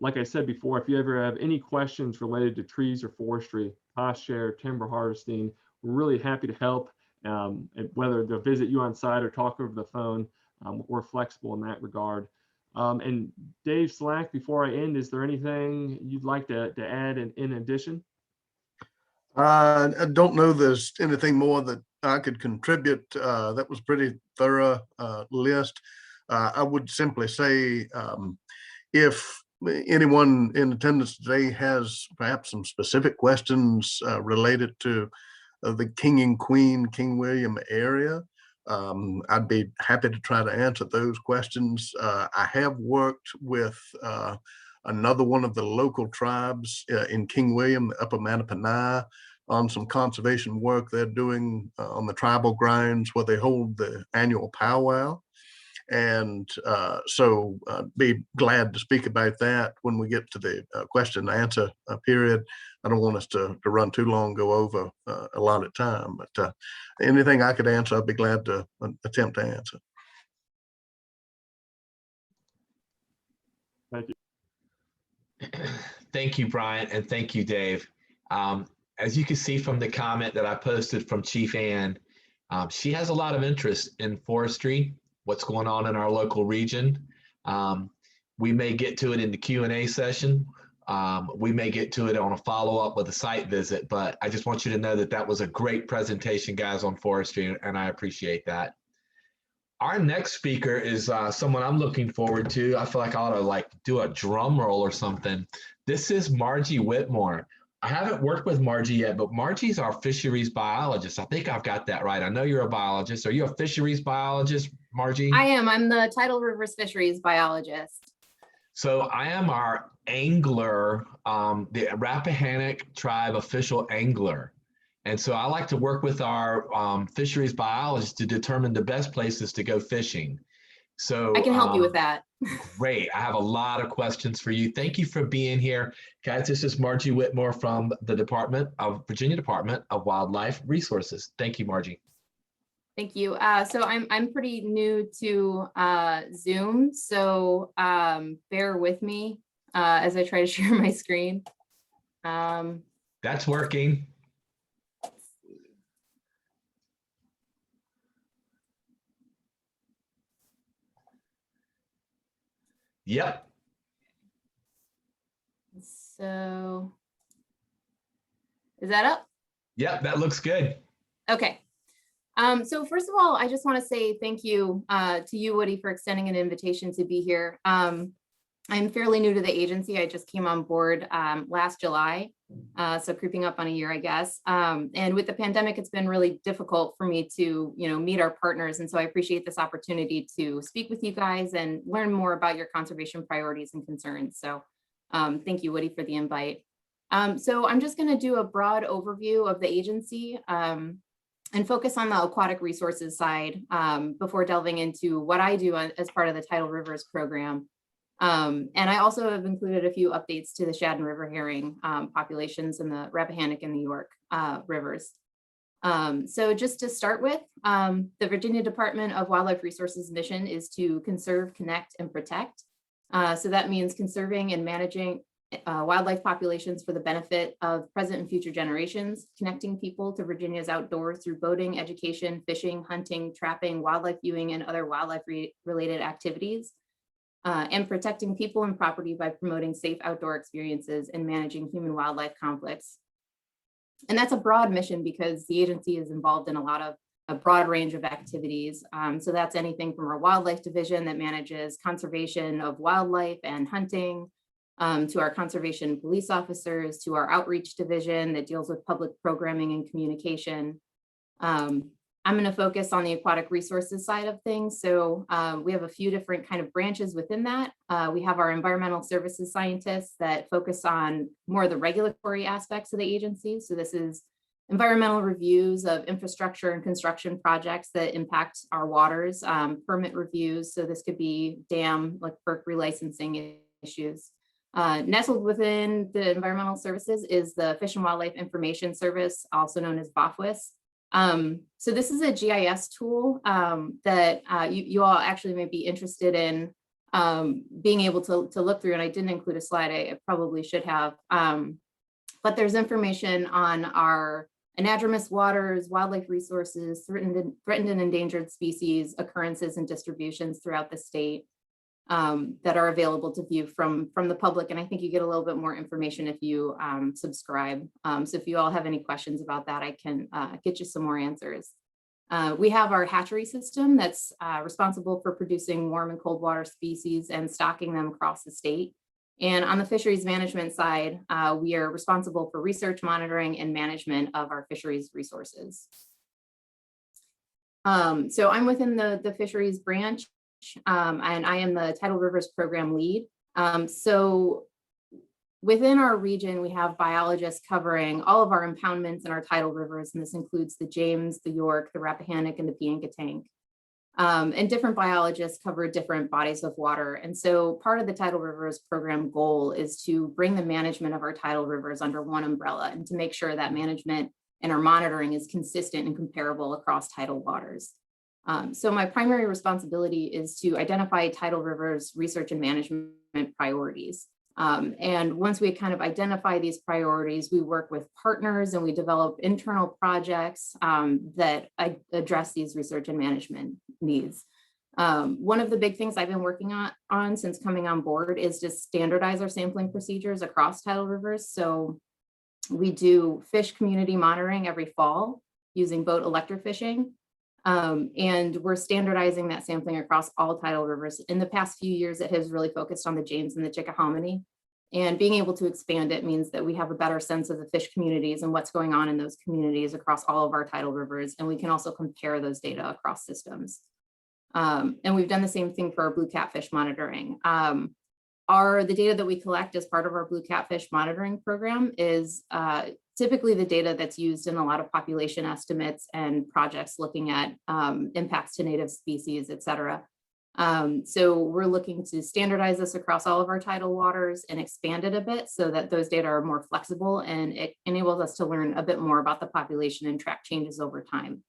Like I said before, if you ever have any questions related to trees or forestry, cost share, timber harvesting, we're really happy to help. And whether to visit you on site or talk over the phone, we're flexible in that regard. And Dave Slack, before I end, is there anything you'd like to add in addition? I don't know there's anything more that I could contribute. That was pretty thorough list. I would simply say if anyone in attendance today has perhaps some specific questions related to the King and Queen, King William area, I'd be happy to try to answer those questions. I have worked with another one of the local tribes in King William, the Upper Mattaponi, on some conservation work they're doing on the tribal grounds where they hold the annual powwow. And so be glad to speak about that when we get to the question and answer period. I don't want us to run too long, go over a lot of time, but anything I could answer, I'd be glad to attempt to answer. Thank you. Thank you, Brian, and thank you, Dave. As you can see from the comment that I posted from Chief Ann, she has a lot of interest in forestry, what's going on in our local region. We may get to it in the Q&A session. We may get to it on a follow-up with a site visit, but I just want you to know that that was a great presentation, guys, on forestry, and I appreciate that. Our next speaker is someone I'm looking forward to. I feel like I ought to do a drum roll or something. This is Margie Whitmore. I haven't worked with Margie yet, but Margie's our fisheries biologist. I think I've got that right. I know you're a biologist. Are you a fisheries biologist, Margie? I am. I'm the Tidal Rivers fisheries biologist. So I am our angler, the Rappahannock Tribe official angler. And so I like to work with our fisheries biologists to determine the best places to go fishing. So I can help you with that. Great. I have a lot of questions for you. Thank you for being here. Guys, this is Margie Whitmore from the Virginia Department of Wildlife Resources. Thank you, Margie. Thank you. So I'm pretty new to Zoom, so bear with me as I try to share my screen. That's working. Yep. So is that up? Yep, that looks good. Okay. So first of all, I just want to say thank you to you, Woody, for extending an invitation to be here. I'm fairly new to the agency. I just came on board last July, so creeping up on a year, I guess. And with the pandemic, it's been really difficult for me to, meet our partners. And so I appreciate this opportunity to speak with you guys and learn more about your conservation priorities and concerns. So thank you, Woody, for the invite. So I'm just going to do a broad overview of the agency and focus on the aquatic resources side before delving into what I do as part of the Tidal Rivers program. And I also have included a few updates to the shad and river herring populations in the Rappahannock and the York rivers. So just to start with, the Virginia Department of Wildlife Resources mission is to conserve, connect, and protect. So that means conserving and managing wildlife populations for the benefit of present and future generations, connecting people to Virginia's outdoors through boating, education, fishing, hunting, trapping, wildlife viewing, and other wildlife-related activities, and protecting people and property by promoting safe outdoor experiences and managing human-wildlife conflicts. And that's a broad mission because the agency is involved in a broad range of activities. So that's anything from our wildlife division that manages conservation of wildlife and hunting, to our conservation police officers, to our outreach division that deals with public programming and communication. I'm going to focus on the aquatic resources side of things. So we have a few different kind of branches within that. We have our environmental services scientists that focus on more of the regulatory aspects of the agency. So this is environmental reviews of infrastructure and construction projects that impact our waters, permit reviews. So this could be dam, like FERC relicensing issues. Nestled within the environmental services is the Fish and Wildlife Information Service, also known as BOFWIS. So this is a GIS tool that you all actually may be interested in being able to look through, and I didn't include a slide, I probably should have. But there's information on our anadromous waters, wildlife resources, threatened and endangered species, occurrences and distributions throughout the state. That are available to view from the public. And I think you get a little bit more information if you subscribe. So if you all have any questions about that, I can get you some more answers. We have our hatchery system that's responsible for producing warm and cold water species and stocking them across the state. And on the fisheries management side, we are responsible for research, monitoring, and management of our fisheries resources. So I'm within the fisheries branch. And I am the Tidal Rivers program lead. So within our region, we have biologists covering all of our impoundments in our tidal rivers, and this includes the James, the York, the Rappahannock, and the Piankatank. And different biologists cover different bodies of water. And so part of the Tidal Rivers program goal is to bring the management of our tidal rivers under one umbrella and to make sure that management and our monitoring is consistent and comparable across tidal waters. So my primary responsibility is to identify tidal rivers research and management priorities. And once we kind of identify these priorities, we work with partners and we develop internal projects that address these research and management needs. One of the big things I've been working on since coming on board is to standardize our sampling procedures across tidal rivers. So we do fish community monitoring every fall using boat electrofishing. And we're standardizing that sampling across all tidal rivers. In the past few years, it has really focused on the James and the Chickahominy. And being able to expand it means that we have a better sense of the fish communities and what's going on in those communities across all of our tidal rivers. And we can also compare those data across systems. And we've done the same thing for our blue catfish monitoring. the data that we collect as part of our blue catfish monitoring program is typically the data that's used in a lot of population estimates and projects looking at impacts to native species, et cetera. So we're looking to standardize this across all of our tidal waters and expand it a bit so that those data are more flexible, and it enables us to learn a bit more about the population and track changes over time.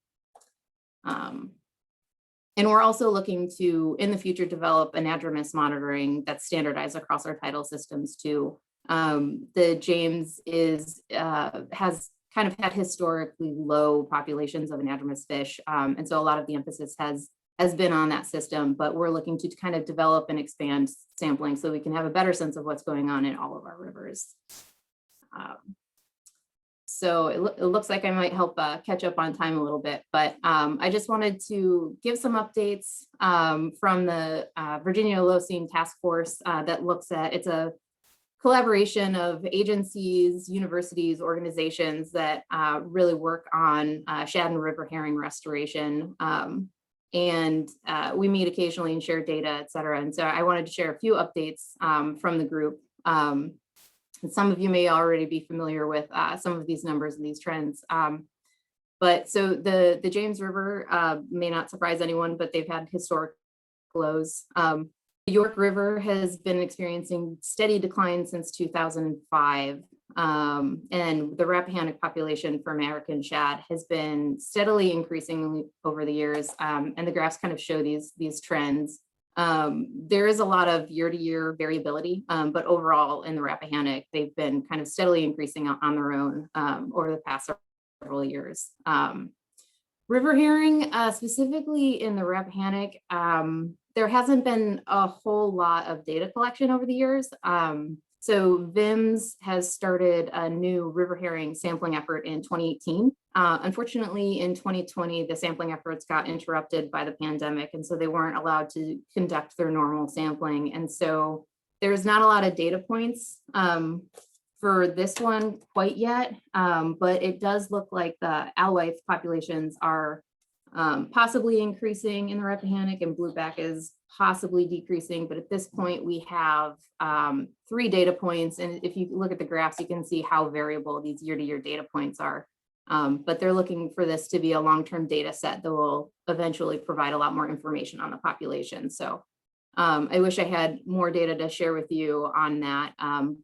And we're also looking to, in the future, develop anadromous monitoring that's standardized across our tidal systems too. The James has kind of had historically low populations of anadromous fish. And so a lot of the emphasis has been on that system, but we're looking to kind of develop and expand sampling so we can have a better sense of what's going on in all of our rivers. So it looks like I might help catch up on time a little bit, but I just wanted to give some updates from the Virginia Holocene Task Force that looks at, it's a collaboration of agencies, universities, organizations that really work on shad and river herring restoration. And we meet occasionally and share data, et cetera. And so I wanted to share a few updates from the group. And some of you may already be familiar with some of these numbers and these trends. But so the James River may not surprise anyone, but they've had historic lows. The York River has been experiencing steady decline since 2005. And the Rappahannock population for American shad has been steadily increasing over the years. And the graphs kind of show these trends. There is a lot of year-to-year variability, but overall in the Rappahannock, they've been kind of steadily increasing on their own over the past several years. River herring, specifically in the Rappahannock, there hasn't been a whole lot of data collection over the years. So VIMS has started a new river herring sampling effort in 2018. Unfortunately, in 2020, the sampling efforts got interrupted by the pandemic, and so they weren't allowed to conduct their normal sampling. And so there's not a lot of data points for this one quite yet, but it does look like the alewife populations are possibly increasing in the Rappahannock, and blueback is possibly decreasing. But at this point, we have 3 data points. And if you look at the graphs, you can see how variable these year-to-year data points are. But they're looking for this to be a long-term data set that will eventually provide a lot more information on the population. So I wish I had more data to share with you on that,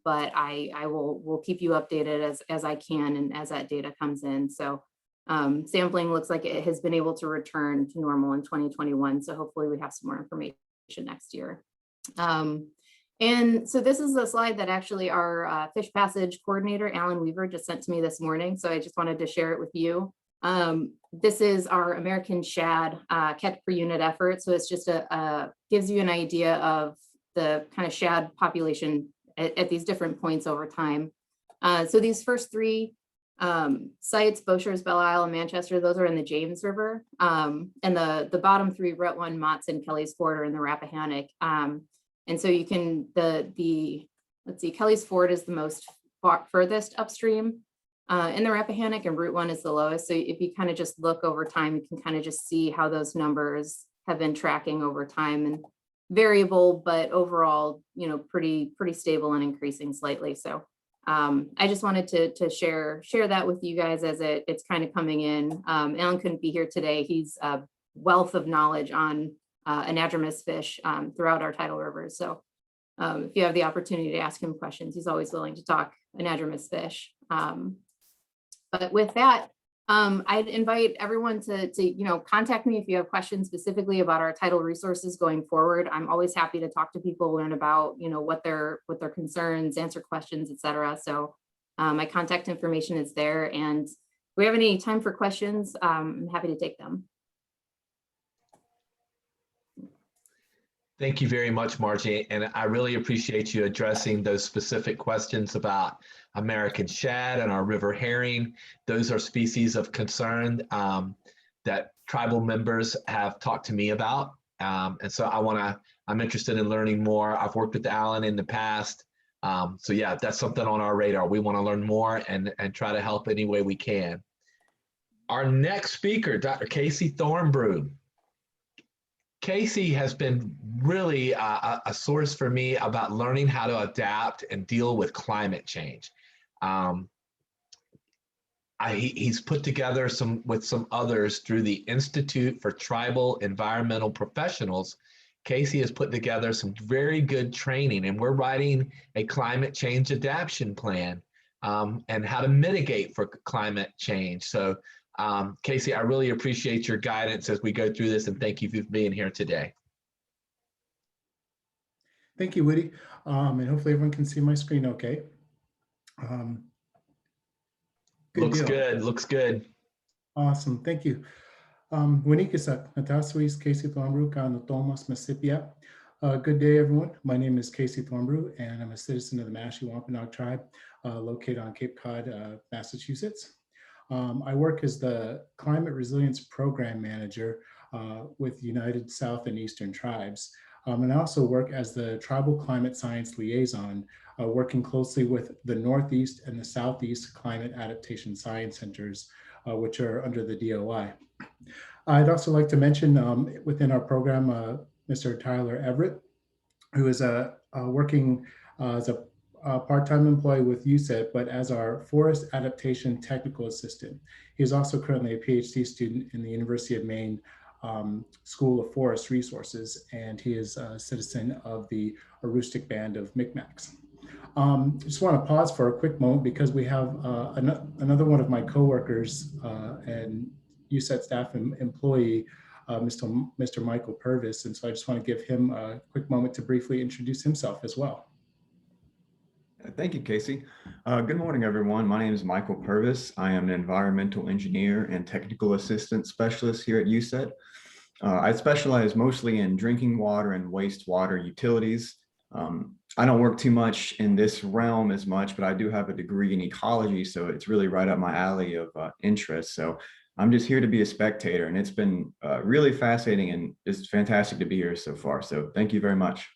but I will keep you updated as I can and as that data comes in. So sampling looks like it has been able to return to normal in 2021. So hopefully we have some more information next year. And so this is a slide that actually our fish passage coordinator, Alan Weaver, just sent to me this morning. So I just wanted to share it with you. This is our American shad catch per unit effort. So it's just gives you an idea of the kind of shad population at these different points over time. So these first 3 sites, Beauchers, Belle Isle, and Manchester, those are in the James River. And the bottom 3, Rutland, Motts, and Kelly's Ford, are in the Rappahannock. And so you can, let's see, Kelly's Ford is the most furthest upstream in the Rappahannock, and Route 1 is the lowest. So if you kind of just look over time, you can kind of just see how those numbers have been tracking over time, and variable, but overall, you know, pretty stable and increasing slightly. So I just wanted to share that with you guys as it's kind of coming in. Alan couldn't be here today. He's a wealth of knowledge on anadromous fish throughout our tidal rivers. So if you have the opportunity to ask him questions, he's always willing to talk anadromous fish. But with that, I'd invite everyone to contact me if you have questions specifically about our tidal resources going forward. I'm always happy to talk to people, learn about what their concerns, answer questions, etc. So my contact information is there, and if we have any time for questions, I'm happy to take them. Thank you very much, Margie. And I really appreciate you addressing those specific questions about American shad and our river herring. Those are species of concern that tribal members have talked to me about. And so I'm interested in learning more. I've worked with Alan in the past. So yeah, that's something on our radar. We want to learn more and try to help any way we can. Our next speaker, Dr. Casey Thornbrew. Casey has been really a source for me about learning how to adapt and deal with climate change. He's put together with some others through the Institute for Tribal Environmental Professionals. Casey has put together some very good training, and we're writing a climate change adaptation plan and how to mitigate for climate change. So Casey, I really appreciate your guidance as we go through this, and thank you for being here today. Thank you, Woody. And hopefully everyone can see my screen okay. Looks good, looks good. Awesome, thank you. Winikisak, Natasuis, Casey Thornbrew, Kano Thomas Masipia. Good day, everyone. My name is Casey Thornbrew, and I'm a citizen of the Mashi Wampanoag tribe located on Cape Cod, Massachusetts. I work as the Climate Resilience Program Manager with United South and Eastern Tribes. And I also work as the Tribal Climate Science Liaison, working closely with the Northeast and the Southeast Climate Adaptation Science Centers, which are under the DOI. I'd also like to mention within our program, Mr. Tyler Everett, who is working as a part-time employee with USET, but as our Forest Adaptation Technical Assistant. He is also currently a PhD student in the University of Maine School of Forest Resources, and he is a citizen of the Aroostook Band of Micmacs. Just want to pause for a quick moment because we have another one of my coworkers and USET staff employee, Mr. Michael Purvis, and so I just want to give him a quick moment to briefly introduce himself as well. Thank you, Casey. Good morning, everyone. My name is Michael Purvis. I am an environmental engineer and technical assistant specialist here at USET. I specialize mostly in drinking water and wastewater utilities. I don't work too much in this realm as much, but I do have a degree in ecology, so it's really right up my alley of interest. So I'm just here to be a spectator, and it's been really fascinating, and it's fantastic to be here so far. So thank you very much.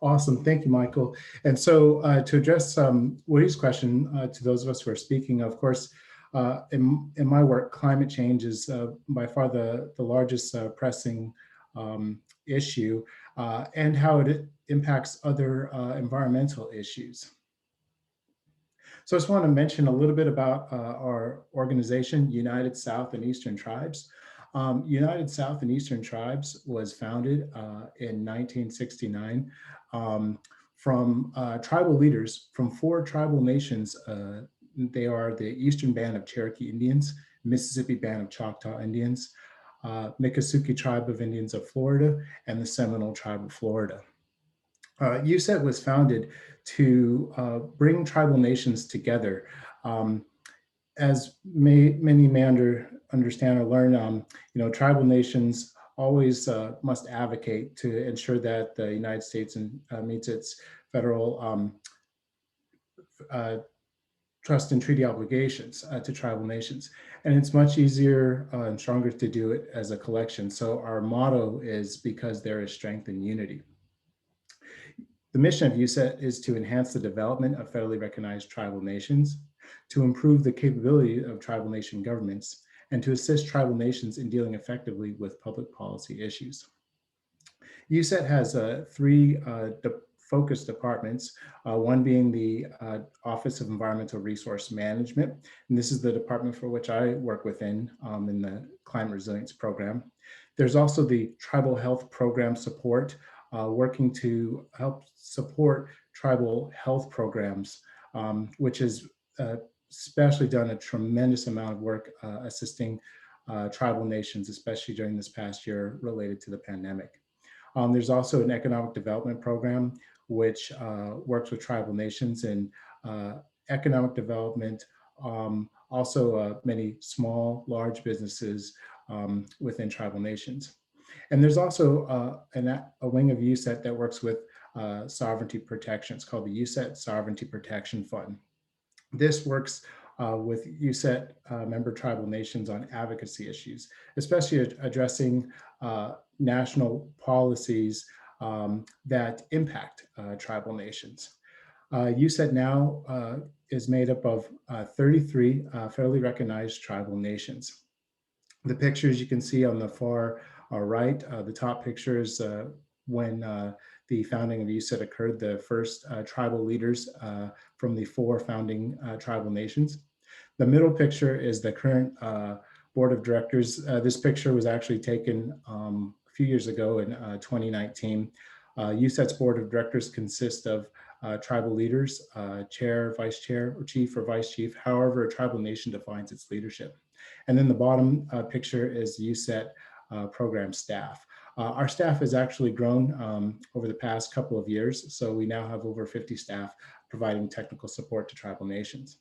Awesome, thank you, Michael. And so to address Woody's question to those of us who are speaking, of course, in my work, climate change is by far the largest pressing issue and how it impacts other environmental issues. So I just want to mention a little bit about our organization, United South and Eastern Tribes. United South and Eastern Tribes was founded in 1969 from tribal leaders from 4 tribal nations. They are the Eastern Band of Cherokee Indians, Mississippi Band of Choctaw Indians, Miccosukee Tribe of Indians of Florida, and the Seminole Tribe of Florida. USET was founded to bring tribal nations together. As many may understand or learn, tribal nations always must advocate to ensure that the United States meets its federal trust and treaty obligations to tribal nations. And it's much easier and stronger to do it as a collection. So our motto is because there is strength in unity. The mission of USET is to enhance the development of federally recognized tribal nations, to improve the capability of tribal nation governments, and to assist tribal nations in dealing effectively with public policy issues. USET has 3 focused departments, one being the Office of Environmental Resource Management, and this is the department for which I work within in the Climate Resilience Program. There's also the Tribal Health Program Support, working to help support tribal health programs, which has especially done a tremendous amount of work assisting tribal nations, especially during this past year related to the pandemic. There's also an economic development program, which works with tribal nations in economic development, also many small, large businesses within tribal nations. And there's also a wing of USET that works with sovereignty protection. It's called the USET Sovereignty Protection Fund. This works with USET member tribal nations on advocacy issues, especially addressing national policies that impact tribal nations. USET now is made up of 33 federally recognized tribal nations. The pictures you can see on the far right, the top picture is when the founding of USET occurred, the first tribal leaders from the 4 founding tribal nations. The middle picture is the current board of directors. This picture was actually taken a few years ago in 2019. USET's board of directors consists of tribal leaders, chair, vice chair, or chief or vice chief, however a tribal nation defines its leadership. And then the bottom picture is USET program staff. Our staff has actually grown over the past couple of years, so we now have over 50 staff providing technical support to tribal nations.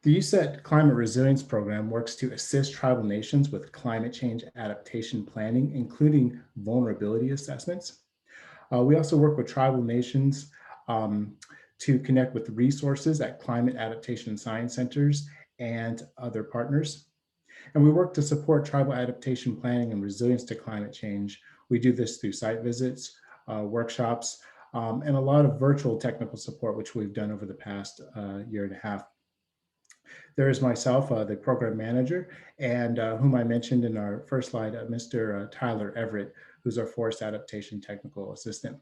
The USET Climate Resilience Program works to assist tribal nations with climate change adaptation planning, including vulnerability assessments. We also work with tribal nations to connect with resources at climate adaptation science centers and other partners. And we work to support tribal adaptation planning and resilience to climate change. We do this through site visits, workshops, and a lot of virtual technical support, which we've done over the past year and a half. There is myself, the program manager, and whom I mentioned in our first slide, Mr. Tyler Everett, who's our forest adaptation technical assistant.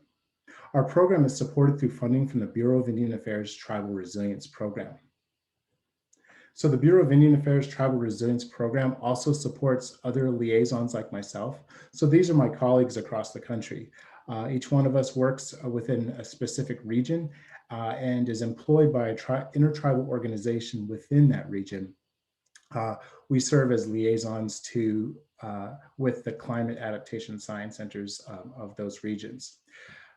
Our program is supported through funding from the Bureau of Indian Affairs Tribal Resilience Program. So the Bureau of Indian Affairs Tribal Resilience Program also supports other liaisons like myself. So these are my colleagues across the country. Each one of us works within a specific region and is employed by an intertribal organization within that region. We serve as liaisons to with the climate adaptation science centers of those regions.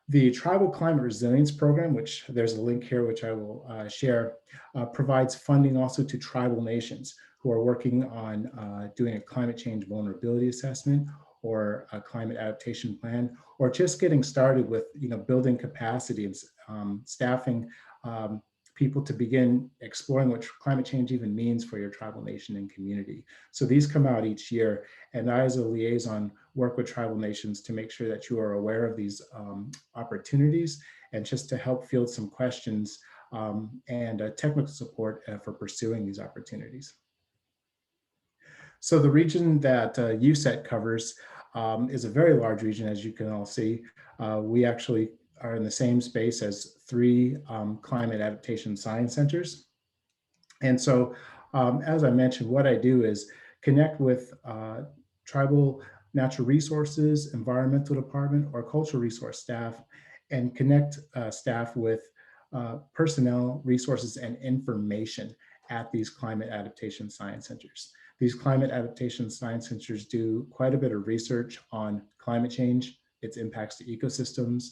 The Tribal Climate Resilience Program, which there's a link here, which I will share, provides funding also to tribal nations who are working on doing a climate change vulnerability assessment or a climate adaptation plan, or just getting started with building capacity and staffing people to begin exploring what climate change even means for your tribal nation and community. So these come out each year, and I as a liaison work with tribal nations to make sure that you are aware of these opportunities and just to help field some questions and technical support for pursuing these opportunities. So the region that USET covers is a very large region, as you can all see. We actually are in the same space as 3 climate adaptation science centers. And so, as I mentioned, what I do is connect with tribal natural resources, environmental department, or cultural resource staff, and connect staff with personnel, resources, and information at these climate adaptation science centers. These climate adaptation science centers do quite a bit of research on climate change, its impacts to ecosystems,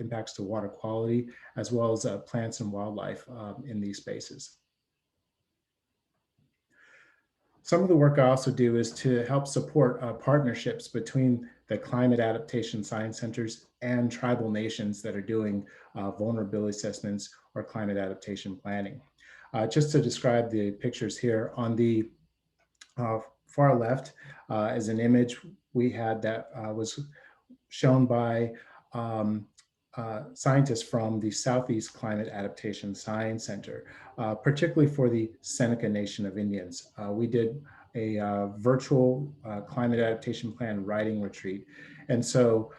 impacts to water quality, as well as plants and wildlife in these spaces. Some of the work I also do is to help support partnerships between the climate adaptation science centers and tribal nations that are doing vulnerability assessments or climate adaptation planning. Just to describe the pictures here, on the far left is an image we had that was shown by scientists from the Southeast Climate Adaptation Science Center, particularly for the Seneca Nation of Indians. We did a virtual climate adaptation plan writing retreat. And so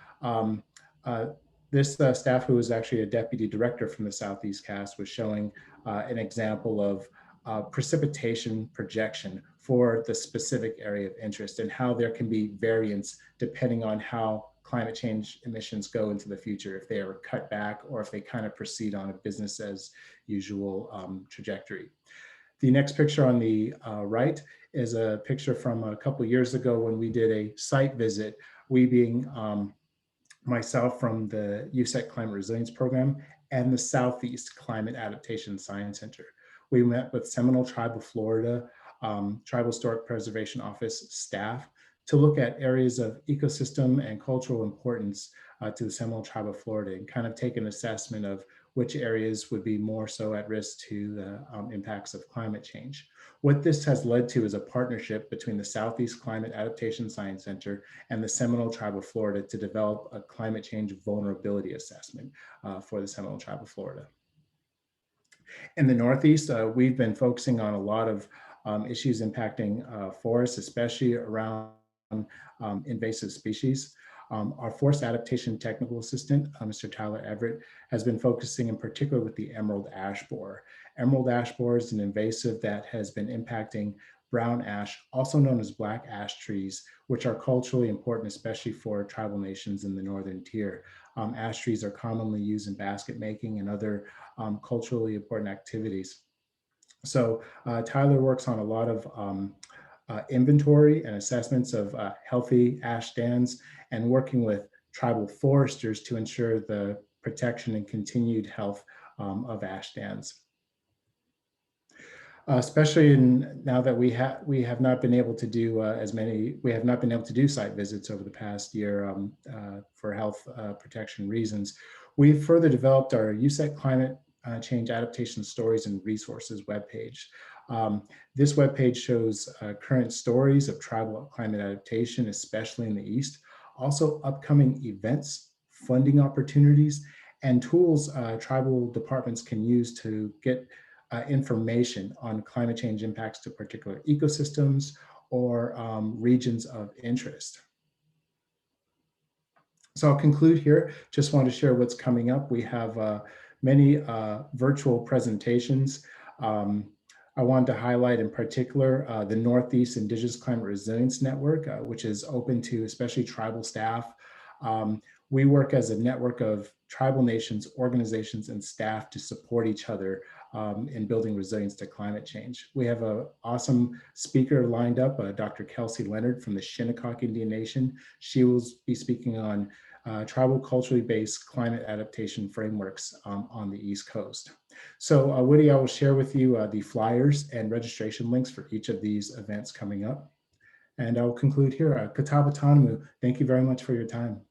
this staff, who was actually a deputy director from the Southeast cast, was showing an example of precipitation projection for the specific area of interest and how there can be variance depending on how climate change emissions go into the future, if they are cut back or if they kind of proceed on a business as usual trajectory. The next picture on the right is a picture from a couple of years ago when we did a site visit, we being myself from the USET Climate Resilience Program and the Southeast Climate Adaptation Science Center. We met with Seminole Tribe of Florida, Tribal Historic Preservation Office staff to look at areas of ecosystem and cultural importance to the Seminole Tribe of Florida and kind of take an assessment of which areas would be more so at risk to the impacts of climate change. What this has led to is a partnership between the Southeast Climate Adaptation Science Center and the Seminole Tribe of Florida to develop a climate change vulnerability assessment for the Seminole Tribe of Florida. In the Northeast, we've been focusing on a lot of issues impacting forests, especially around invasive species. Our forest adaptation technical assistant, Mr. Tyler Everett, has been focusing in particular with the emerald ash borer. Emerald ash borer is an invasive that has been impacting brown ash, also known as black ash trees, which are culturally important, especially for tribal nations in the northern tier. Ash trees are commonly used in basket making and other culturally important activities. So Tyler works on a lot of inventory and assessments of healthy ash stands and working with tribal foresters to ensure the protection and continued health of ash stands. Especially now that we have not been able to do we have not been able to do site visits over the past year for health protection reasons. We've further developed our USET climate change adaptation stories and resources webpage. This webpage shows current stories of tribal climate adaptation, especially in the East, also upcoming events, funding opportunities, and tools tribal departments can use to get information on climate change impacts to particular ecosystems or regions of interest. So I'll conclude here. Just want to share what's coming up. We have many virtual presentations. I wanted to highlight in particular the Northeast Indigenous Climate Resilience Network, which is open to especially tribal staff. We work as a network of tribal nations, organizations, and staff to support each other in building resilience to climate change. We have an awesome speaker lined up, Dr. Kelsey Leonard from the Shinnecock Indian Nation. She will be speaking on tribal culturally based climate adaptation frameworks on the East Coast. So Woody, I will share with you the flyers and registration links for each of these events coming up. And I'll conclude here. Kataba Tanamu, thank you very much for your time.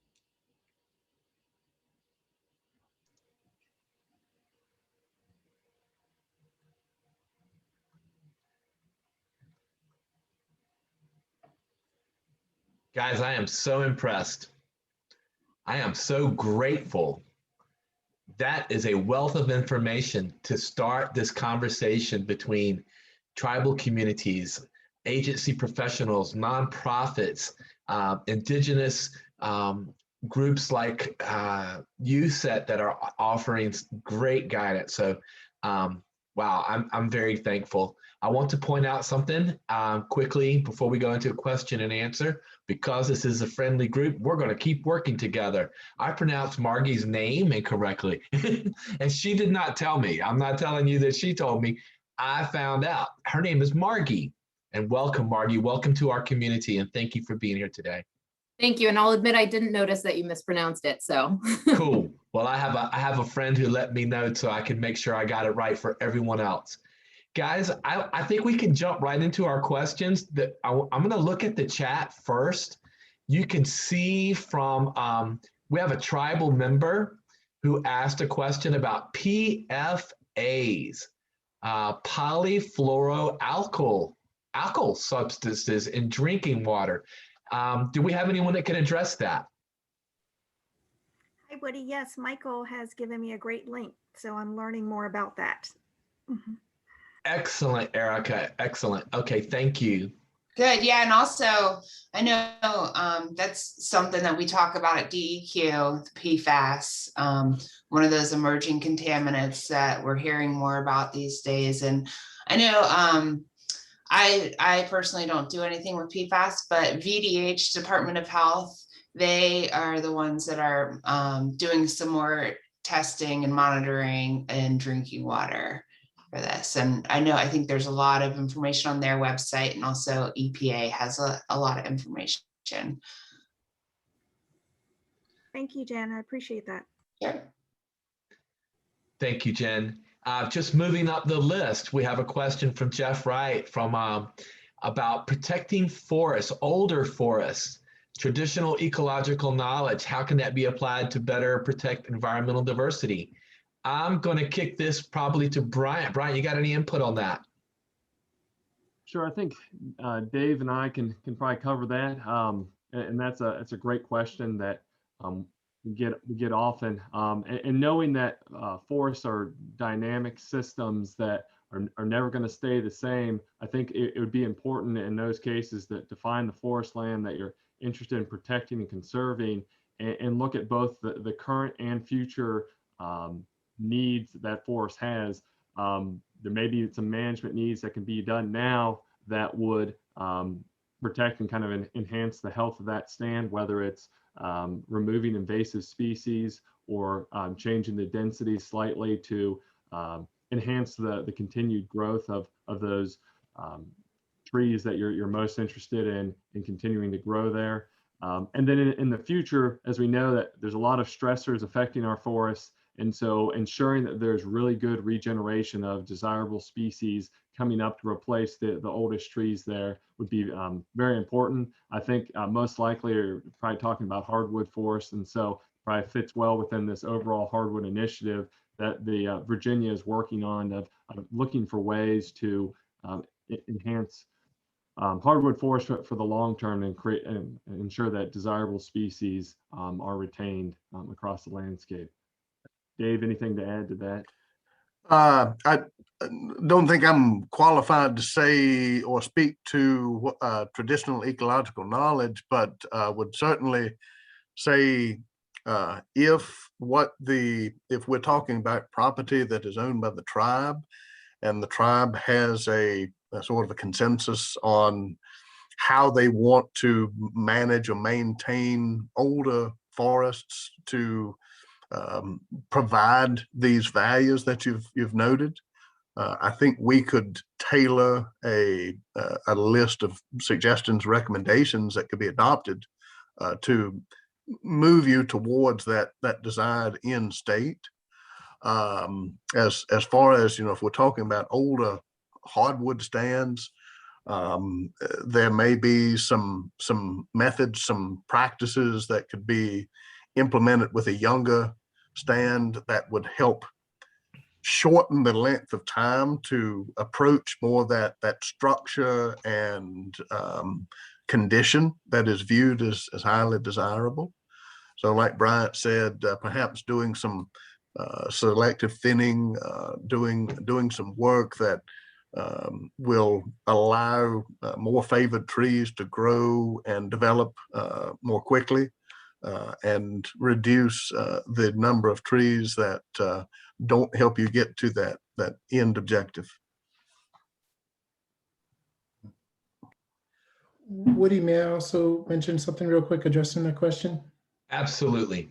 Guys, I am so impressed. I am so grateful. That is a wealth of information to start this conversation between tribal communities, agency professionals, nonprofits, indigenous groups like USET that are offering great guidance. So, wow, I'm very thankful. I want to point out something quickly before we go into a question and answer. Because this is a friendly group, we're going to keep working together. I pronounced Margie's name incorrectly, and she did not tell me. I'm not telling you that she told me. I found out. Her name is Margie. And welcome, Margie. Welcome to our community, and thank you for being here today. Thank you. And I'll admit I didn't notice that you mispronounced it. So cool. Well, I have a friend who let me know so I can make sure I got it right for everyone else. Guys, I think we can jump right into our questions. I'm going to look at the chat first. You can see from, we have a tribal member who asked a question about PFAs, polyfluoroalkyl substances in drinking water. Do we have anyone that can address that? Hi, Woody. Yes, Michael has given me a great link, so I'm learning more about that. Mm-hmm. Excellent, Erica. Excellent. Okay, thank you. Good. Yeah. And also, I know that's something that we talk about at DEQ, the PFAS, one of those emerging contaminants that we're hearing more about these days. And I know I personally don't do anything with PFAS, but VDH, Department of Health, they are the ones that are doing some more testing and monitoring in drinking water for this. And I think there's a lot of information on their website, and also EPA has a lot of information. Thank you, Jen. I appreciate that. Sure. Thank you, Jen. Just moving up the list, we have a question from Jeff Wright from about protecting forests, older forests, traditional ecological knowledge. How can that be applied to better protect environmental diversity? I'm going to kick this probably to Bryant. Bryant, you got any input on that? Sure, I think Dave and I can probably cover that, and that's a great question that we get often. And knowing that forests are dynamic systems that are never going to stay the same. I think it would be important in those cases that define the forest land that you're interested in protecting and conserving, and look at both the current and future needs that forest has. There may be some management needs that can be done now that would protect and kind of enhance the health of that stand, whether it's removing invasive species or changing the density slightly to enhance the continued growth of those trees that you're most interested in continuing to grow there. And then in the future, as we know that there's a lot of stressors affecting our forests, and so ensuring that there's really good regeneration of desirable species coming up to replace the oldest trees there would be very important. I think most likely you're probably talking about hardwood forests, and so probably fits well within this overall hardwood initiative that the Virginia is working on of looking for ways to enhance hardwood forest for the long term and create and ensure that desirable species are retained across the landscape. Dave, anything to add to that? I don't think I'm qualified to say or speak to traditional ecological knowledge, but would certainly say if we're talking about property that is owned by the tribe, and the tribe has a sort of a consensus on how they want to manage or maintain older forests to provide these values that you've noted, I think we could tailor a list of suggestions, recommendations that could be adopted to move you towards that desired end state. As far as, if we're talking about older hardwood stands, there may be some methods, some practices that could be implemented with a younger stand that would help shorten the length of time to approach more that structure and condition that is viewed as highly desirable. So like Bryant said, perhaps doing some selective thinning, doing some work that will allow more favored trees to grow and develop more quickly, and reduce the number of trees that don't help you get to that end objective. Woody, may I also mention something real quick addressing that question? Absolutely.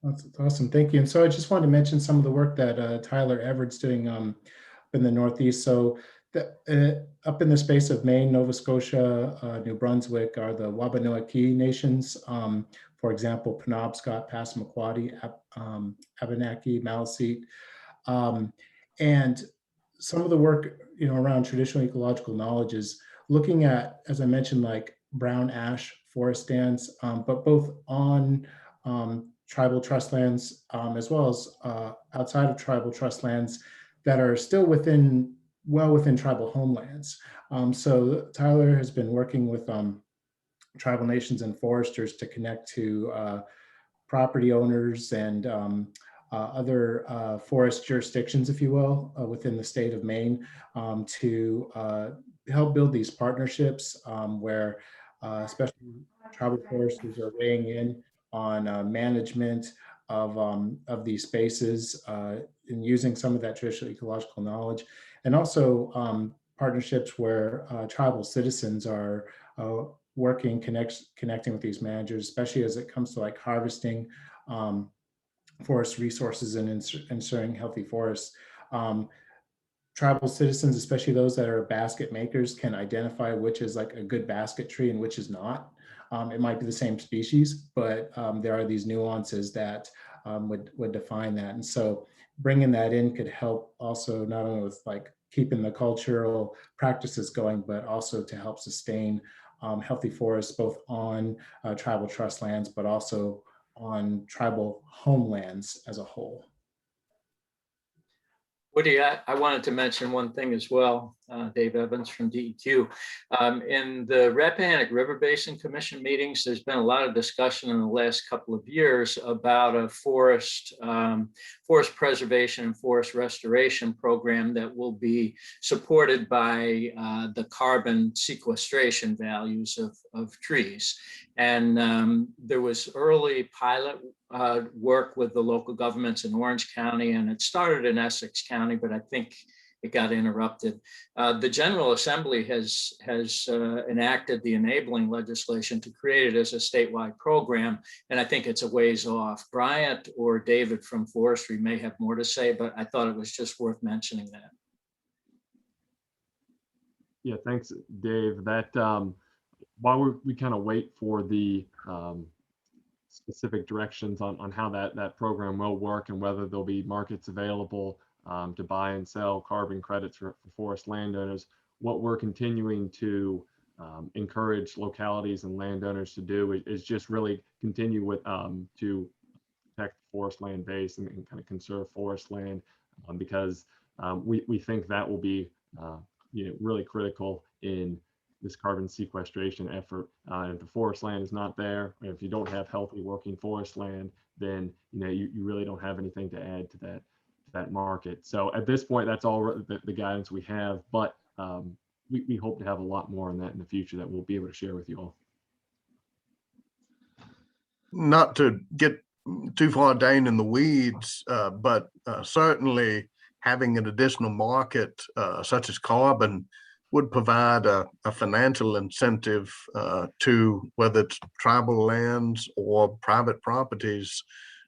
That's awesome. Thank you. And so I just wanted to mention some of the work that Tyler Everett's doing in the Northeast. So up in the space of Maine, Nova Scotia, New Brunswick are the Wabanaki nations. For example, Penobscot, Passamaquoddy, Abenaki, Maliseet. And some of the work, around traditional ecological knowledge is looking at, as I mentioned, like brown ash forest stands, but both on tribal trust lands, as well as outside of tribal trust lands that are still well within tribal homelands. So Tyler has been working with tribal nations and foresters to connect to property owners and other forest jurisdictions, if you will, within the state of Maine, to help build these partnerships where especially tribal foresters are weighing in on management of these spaces and using some of that traditional ecological knowledge, and also partnerships where tribal citizens are working, connecting with these managers, especially as it comes to like harvesting forest resources and ensuring healthy forests. Tribal citizens, especially those that are basket makers, can identify which is like a good basket tree and which is not. It might be the same species, but there are these nuances that would define that. And so bringing that in could help also not only with like keeping the cultural practices going, but also to help sustain healthy forests, both on tribal trust lands, but also on tribal homelands as a whole. Woody, I wanted to mention one thing as well, Dave Evans from DEQ. In the Rappahannock River Basin Commission meetings, there's been a lot of discussion in the last couple of years about a forest preservation and forest restoration program that will be supported by the carbon sequestration values of trees. And there was early pilot work with the local governments in Orange County, and it started in Essex County, but I think it got interrupted. The General Assembly has enacted the enabling legislation to create it as a statewide program, and I think it's a ways off. Bryant or David from Forestry may have more to say, but I thought it was just worth mentioning that. Yeah, thanks, Dave. That while we kind of wait for the specific directions on how that program will work and whether there'll be markets available to buy and sell carbon credits for forest landowners, what we're continuing to encourage localities and landowners to do is just really continue with to protect the forest land base and kind of conserve forest land, because we think that will be really critical in this carbon sequestration effort. If the forest land is not there, or if you don't have healthy working forest land, then you really don't have anything to add to that market. So at this point, that's all the guidance we have, but we hope to have a lot more on that in the future that we'll be able to share with you all. Not to get too far down in the weeds, but certainly having an additional market such as carbon would provide a financial incentive to whether it's tribal lands or private properties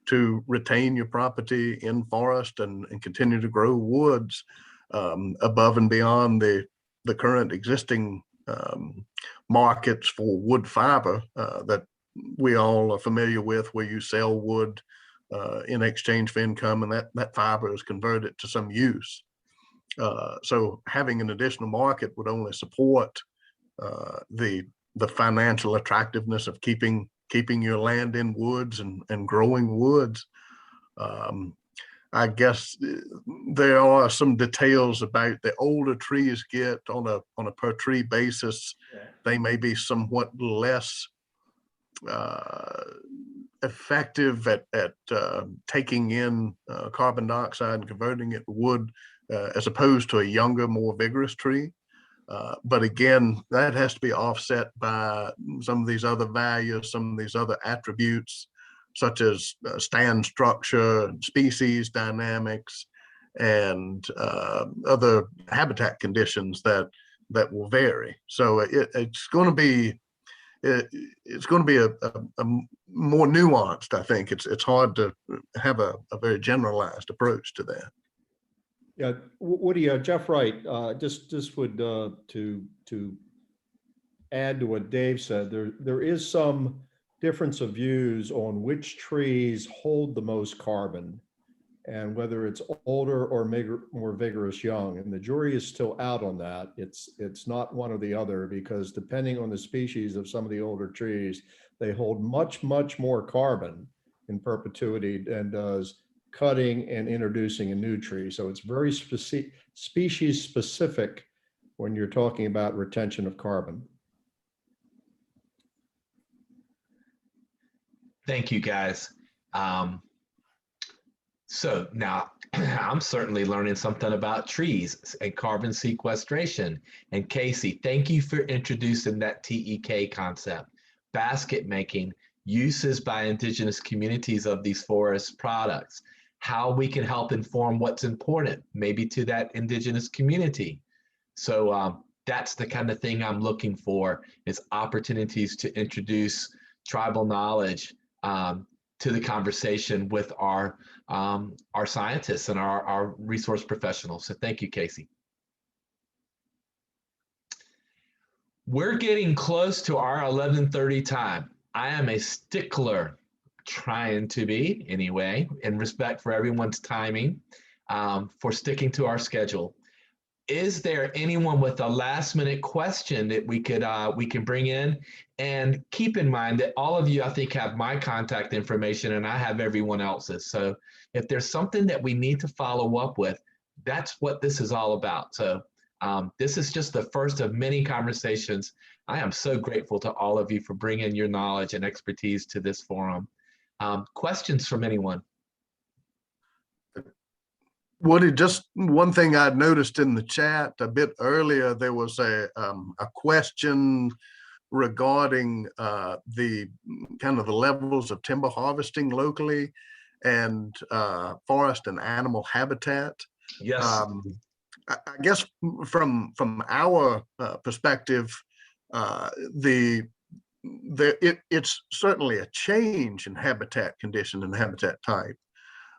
to retain your property in forest and continue to grow woods above and beyond the current existing markets for wood fiber that we all are familiar with, where you sell wood in exchange for income, and that fiber is converted to some use. So having an additional market would only support the financial attractiveness of keeping your land in woods and growing woods. I guess there are some details about the older trees get on a per tree basis. They may be somewhat less effective at taking in carbon dioxide and converting it to wood, as opposed to a younger, more vigorous tree. But again, that has to be offset by some of these other values, some of these other attributes, such as stand structure, species dynamics, and other habitat conditions that will vary. So it's going to be a more nuanced. I think it's hard to have a very generalized approach to that. Yeah, Woody, Jeff Wright, just would to add to what Dave said, there is some difference of views on which trees hold the most carbon and whether it's older or more vigorous young. And the jury is still out on that. It's not one or the other, because depending on the species of some of the older trees, they hold much more carbon in perpetuity than does cutting and introducing a new tree. So it's very species specific when you're talking about retention of carbon. Thank you, guys. So now I'm certainly learning something about trees and carbon sequestration. And Casey, thank you for introducing that TEK concept. Basket making, uses by indigenous communities of these forest products, how we can help inform what's important, maybe to that indigenous community. So that's the kind of thing I'm looking for, is opportunities to introduce tribal knowledge to the conversation with our scientists and our resource professionals. So thank you, Casey. We're getting close to our 11:30 time. I am a stickler, trying to be anyway, in respect for everyone's timing, for sticking to our schedule. Is there anyone with a last minute question that we can bring in? And keep in mind that all of you, I think, have my contact information and I have everyone else's. So if there's something that we need to follow up with, That's what this is all about. So this is just the first of many conversations. I am so grateful to all of you for bringing your knowledge and expertise to this forum. Questions from anyone? Woody, just one thing I'd noticed in the chat a bit earlier, there was a question regarding the kind of the levels of timber harvesting locally and forest and animal habitat. Yes. I guess from our perspective, it's certainly a change in habitat condition and habitat type.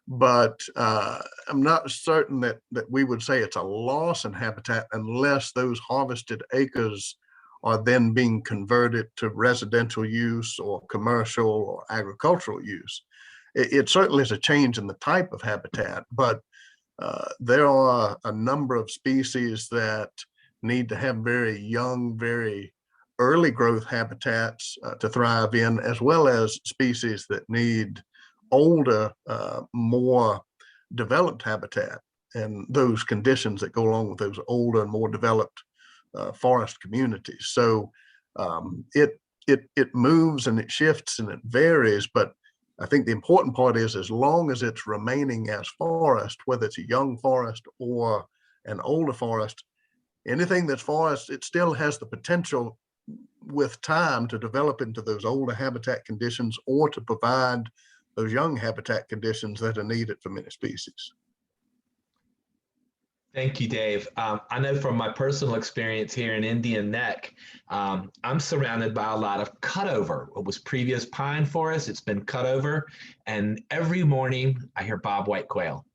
But I'm not certain that we would say it's a loss in habitat unless those harvested acres are then being converted to residential use or commercial or agricultural use. It certainly is a change in the type of habitat, but there are a number of species that need to have very young, very early growth habitats to thrive in, as well as species that need older, more developed habitat, and those conditions that go along with those older and more developed forest communities. So it moves and it shifts and it varies, but I think the important part is as long as it's remaining as forest, whether it's a young forest or an older forest, anything that's forest, it still has the potential with time to develop into those older habitat conditions or to provide those young habitat conditions that are needed for many species. Thank you, Dave. I know from my personal experience here in Indian Neck, I'm surrounded by a lot of cutover. It was previous pine forest, it's been cut over, and every morning I hear bobwhite quail.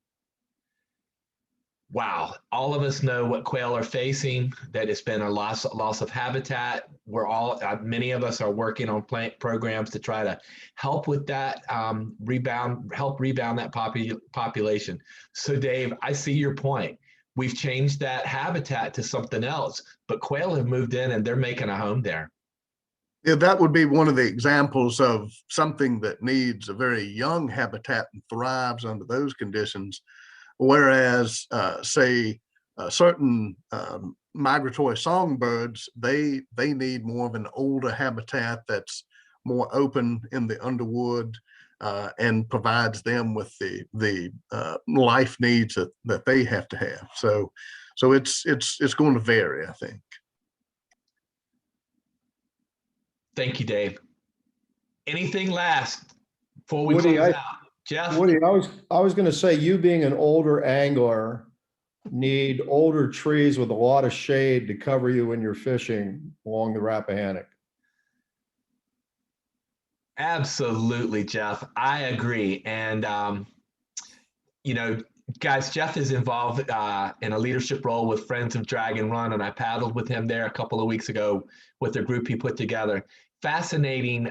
Wow, all of us know what quail are facing, that it's been a loss of habitat. We're all, many of us are working on plant programs to try to help with that, help rebound that population. So Dave, I see your point. We've changed that habitat to something else, but quail have moved in and they're making a home there. Yeah, that would be one of the examples of something that needs a very young habitat and thrives under those conditions. Whereas, say, certain migratory songbirds, they need more of an older habitat that's more open in the underwood and provides them with the life needs that they have to have. So it's going to vary, I think. Thank you, Dave. Anything last before we Woody, close out? Jeff? Woody, I was going to say, you being an older angler need older trees with a lot of shade to cover you when you're fishing along the Rappahannock. Absolutely, Jeff. I agree. And, you know, guys, Jeff is involved in a leadership role with Friends of Dragon Run, and I paddled with him there a couple of weeks ago with the group he put together. Fascinating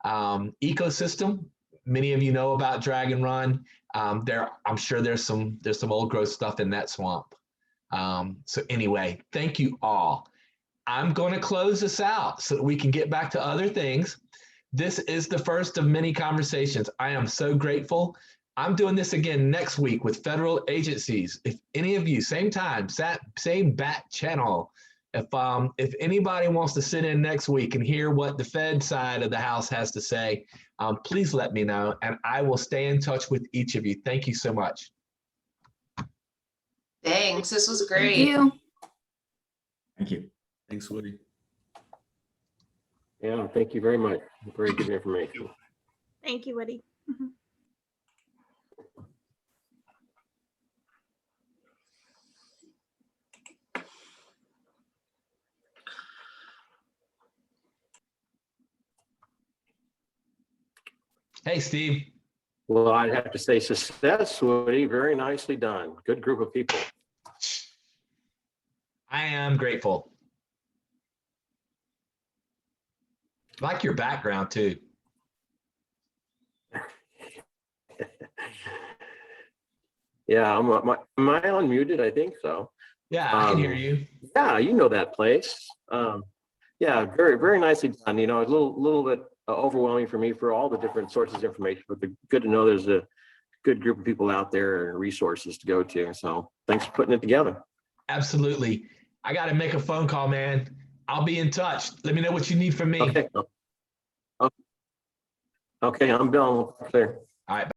ecosystem. Many of you know about Dragon Run. I'm sure there's some old growth stuff in that swamp. So anyway, thank you all. I'm going to close this out so that we can get back to other things. This is the first of many conversations. I am so grateful. I'm doing this again next week with federal agencies. If any of you, same time, same bat channel. If anybody wants to sit in next week and hear what the Fed side of the house has to say, please let me know, and I will stay in touch with each of you. Thank you so much. Thanks. This was great. Thank you. Thank you. Thanks, Woody. Yeah, thank you very much. Very good information. Thank you, Woody. Mhm. Hey, Steve. Well, I'd have to say success, Woody. Very nicely done. Good group of people. I am grateful. Like your background too. Yeah, am I unmuted? I think so. Yeah, I can hear you. Yeah, you know that place. Yeah, very, very nicely done. You know, a little bit overwhelming for me for all the different sources of information, but good to know there's a good group of people out there and resources to go to. So thanks for putting it together. Absolutely. I got to make a phone call, man. I'll be in touch. Let me know what you need from me. Okay. Okay, I'm done. Clear. All right.